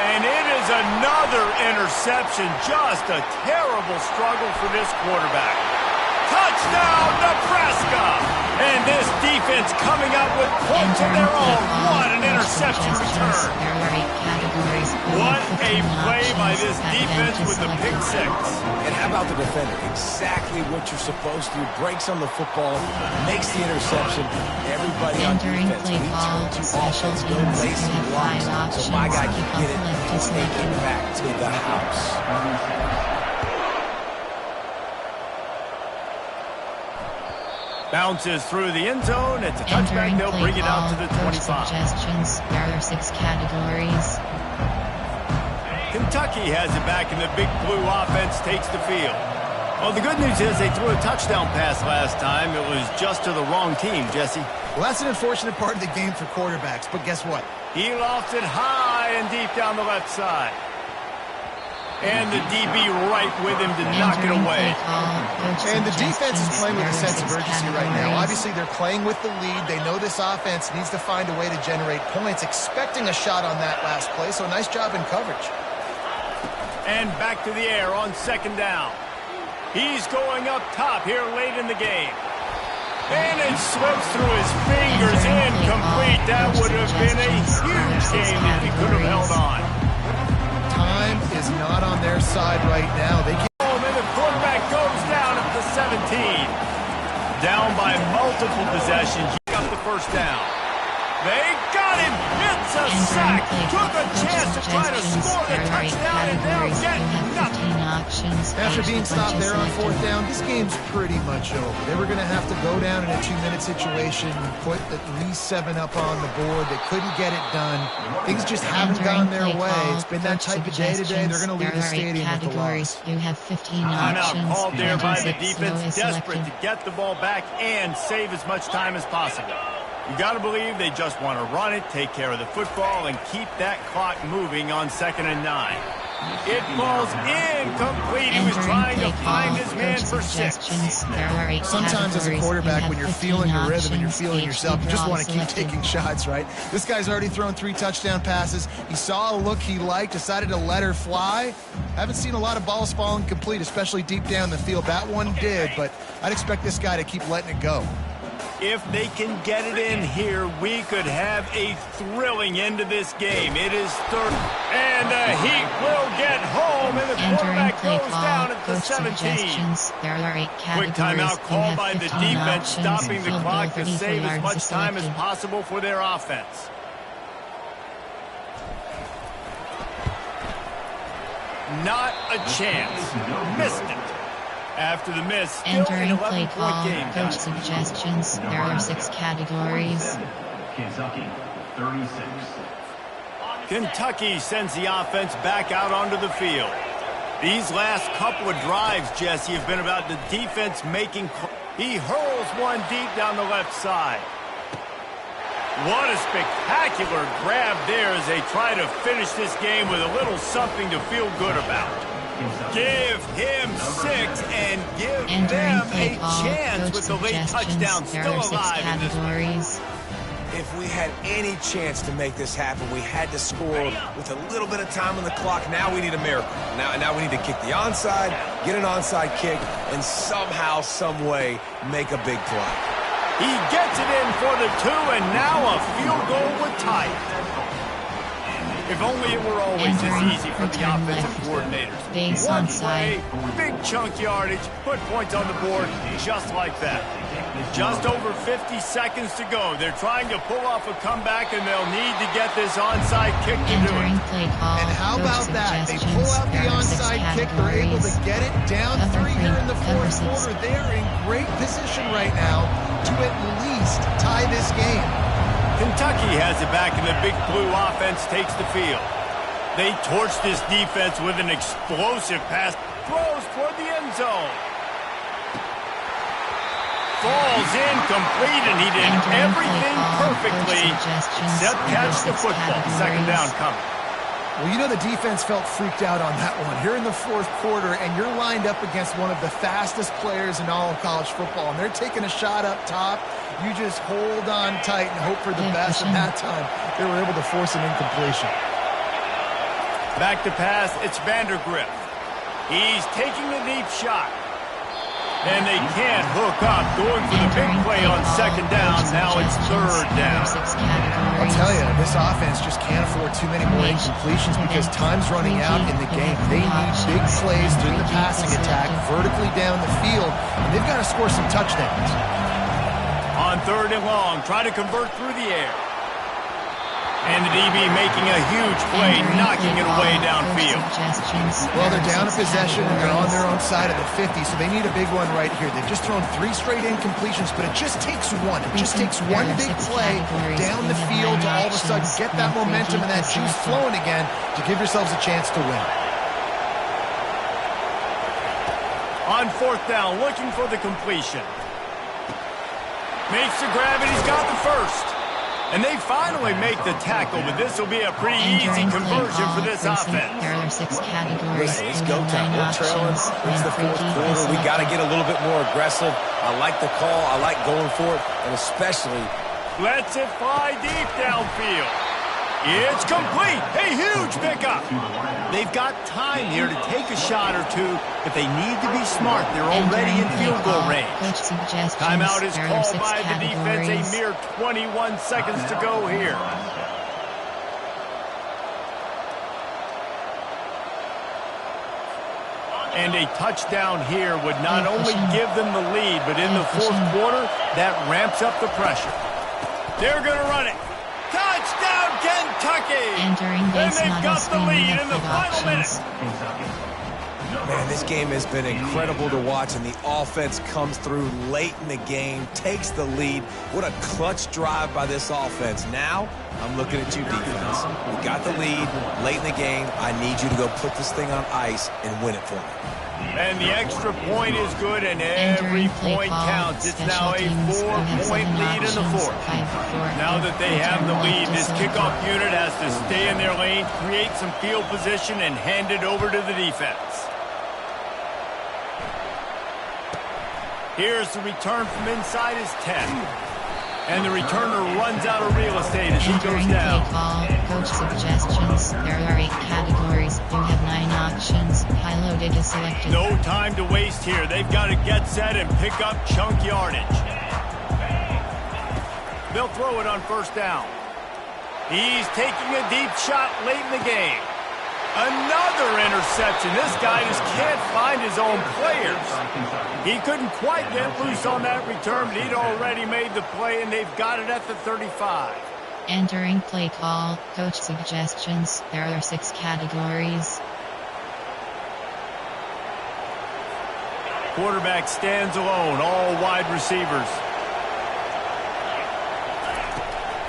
And it is another interception. Just a terrible struggle for this quarterback. Touchdown, Nebraska! And this defense coming up with points of their own. What an interception return. What a play by this defense with the pick 6. And how about the defender? Exactly what you're supposed to do. Breaks on the football, makes the interception. Everybody on defense, we turn to offense, go lay some blocks. So my guy can get it and take it back to the house. Bounces through the end zone. It's a touchback. They'll bring it out to the 25. Suggestions. There are 6 categories. Kentucky has it back, and the big blue offense takes the field. Well, the good news is they threw a touchdown pass last time. It was just to the wrong team, Jesse. Well, that's an unfortunate part of the game for quarterbacks, but guess what? He lofts it high and deep down the left side. And the DB right with him to knock it away. And the defense is playing with a sense of urgency right now. Obviously, they're playing with the lead. They know this offense needs to find a way to generate points, expecting a shot on that last play, so nice job in coverage. And back to the air on 2nd down. He's going up top here late in the game. And it slips through his fingers, incomplete. That would have been a huge game if he could have held on. Time is not on their side right now. They can't. And the quarterback goes down at the 17. Down by multiple possessions. You got the first down. They got him. It's a sack. Took a chance to try to score the touchdown, and they'll get nothing. After being stopped there on fourth down, this game's pretty much over. They were going to have to go down in a 2-minute situation and put at least 7 up on the board. They couldn't get it done. Things just haven't gone their way. It's been that type of day today. They're going to leave the stadium with the loss. You have 15 Timeout called there by the 6 defense, desperate to get the ball back and save as much time as possible. You got to believe they just want to run it, take care of the football, and keep that clock moving on 2nd and 9. It falls incomplete. He was trying to find his man for 6. Sometimes as a quarterback, when you're feeling your rhythm and you're feeling yourself, you just want to keep taking shots, right? This guy's already thrown 3 touchdown passes. He saw a look he liked, decided to let her fly. Haven't seen a lot of balls falling complete, especially deep down the field. That one did, but I'd expect this guy to keep letting it go. If they can get it in here, we could have a thrilling end to this game. It is 3rd, and the Heat will get home, and the quarterback goes down at the 17. There are 8 Quick timeout called by the defense, stopping the clock to save as much time as possible for their offense. Not a chance. Missed it. After the miss, still entering an play 11-point call, game. coach suggestions. There are 6 categories. Kentucky, 36. Kentucky sends the offense back out onto the field. These last couple of drives, Jesse, have been about the defense making. He hurls one deep down the left side. What a spectacular grab there as they try to finish this game with a little something to feel good about. Give him 6 and give them a chance with the late touchdown still alive in this one. If we had any chance to make this happen, we had to score with a little bit of time on the clock. Now we need a miracle. Now we need to kick the onside, get an onside kick, and somehow, some way, make a big play. He gets it in for the 2, and now a field goal would tie it. If only it were always this easy for the offensive coordinators. One play, big chunk yardage, put points on the board just like that. Just over 50 seconds to go. They're trying to pull off a comeback, and they'll need to get this onside kick to do it. And how about that? They pull out the onside kick. They're able to get it down 3 here in the 4th quarter. They're in great position right now to at least tie this game. Kentucky has it back, and the Big Blue offense takes the field. They torch this defense with an explosive pass. Throws toward the end zone. Falls incomplete, and he did everything perfectly except catch the football. 2nd down coming. Well, you know the defense felt freaked out on that one. You're in the 4th quarter, and you're lined up against one of the fastest players in all of college football, and they're taking a shot up top. You just hold on tight and hope for the best, and that time they were able to force an incompletion. Back to pass, it's Vandergrift. He's taking a deep shot. And they can't hook up, going for the big play on 2nd down. Now it's 3rd down. I'll tell you, this offense just can't afford too many more incompletions because time's running out in the game. They need big plays through the passing attack, vertically down the field, and they've got to score some touchdowns. On 3rd and long, try to convert through the air. And the DB making a huge play, knocking it away downfield. Well, they're down a possession, and they're on their own side of the 50, so they need a big one right here. They've just thrown 3 straight incompletions, but it just takes one. It just takes one big play down the field to all of a sudden get that momentum and that juice flowing again to give yourselves a chance to win. On 4th down, looking for the completion. Makes the grab, and he's got the first. And they finally make the tackle, but this will be a pretty easy conversion for this offense. There are 6 categories. Listen, it's go time. We're trailing. It's the 4th quarter. We got to get a little bit more aggressive. I like the call. I like going for it, and especially lets it fly deep downfield. It's complete. A huge pickup. They've got time here to take a shot or 2, but they need to be smart. They're already in field goal range. Timeout is called by the defense. A mere 21 seconds to go here. And a touchdown here would not only give them the lead, but in the 4th quarter, that ramps up the pressure. They're going to run it. Touchdown, Kentucky! Entering And base they've got the lead in the final minute. Man, this game has been incredible to watch, and the offense comes through late in the game, takes the lead. What a clutch drive by this offense. Now, I'm looking at you, defense. We got the lead late in the game. I need you to go put this thing on ice and win it for me. And the extra point is good, and every point counts. It's now a 4-point lead in the fourth. Now that they have the lead, this kickoff unit has to stay in their lane, create some field position, and hand it over to the defense. Here's the return from inside his 10. And the returner runs out of real estate as he goes down. Ball, coach suggestions. There are 8 categories. You have 9 options. High loaded is selected. No time to waste here. They've got to get set and pick up chunk yardage. They'll throw it on first down. He's taking a deep shot late in the game. Another interception. This guy just can't find his own players. He couldn't quite get loose on that return, but he'd already made the play, and they've got it at the 35. Entering play call, coach suggestions. There are 6 categories. Quarterback stands alone, all wide receivers.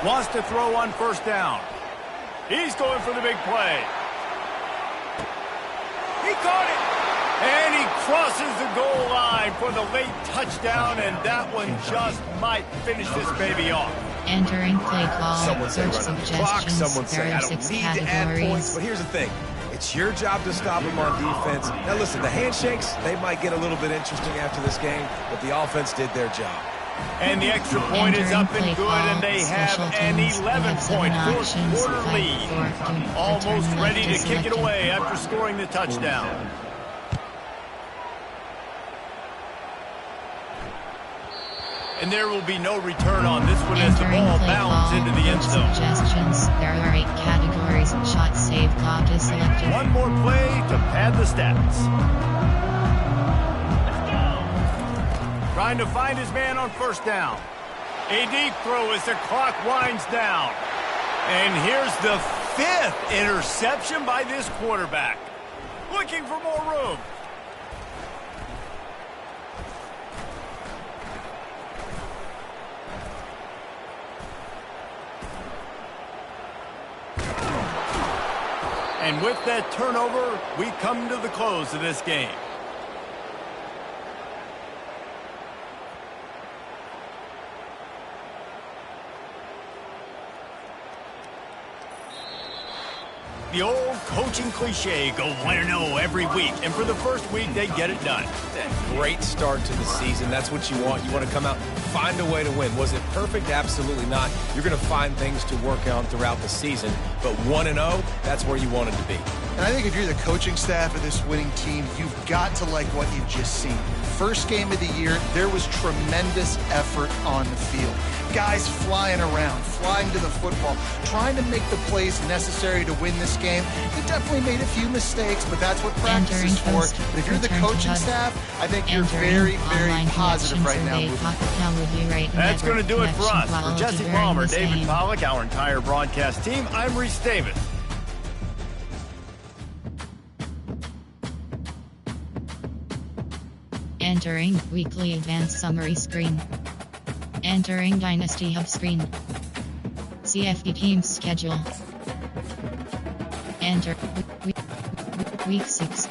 Wants to throw on first down. He's going for the big play. He caught it, and he crosses the goal line for the late touchdown, and that one just might finish this baby off. Entering play call, Someone say coach run the clock. suggestions. Someone say There I are don't 6 need to add points. categories. But here's the thing. It's your job to stop them on defense. Now listen, the handshakes, they might get a little bit interesting after this game, but the offense did their job. And the extra point is up and good, and they have an 11-point fourth-quarter lead. Almost ready to kick it away after scoring the touchdown. And there will be no return on this one as the ball bounds into the end zone. Suggestions. There are 8 categories. Shot save clock is selected. One more play to pad the stats. Trying to find his man on first down. A deep throw as the clock winds down. And here's the 5th interception by this quarterback. Looking for more room. And with that turnover, we come to the close of this game. The old coaching cliche, go 1-0 every week. And for the first week, they get it done. Great start to the season. That's what you want. You want to come out, find a way to win. Was it perfect? Absolutely not. You're going to find things to work on throughout the season. But 1-0, that's where you wanted to be. And I think if you're the coaching staff of this winning team, you've got to like what you've just seen. First game of the year, there was tremendous effort on the field. Guys flying around, flying to the football, trying to make the plays necessary to win this game. He definitely made a few mistakes, but that's what practice is for. But if you're the coaching staff, I think you're very, very positive right now. That's going to do it for us. For Jesse Palmer, David Pollack, our entire broadcast team, I'm Reese Davis. Entering weekly advanced summary screen. Entering Dynasty Hub screen. CFD team schedule. Enter week 6.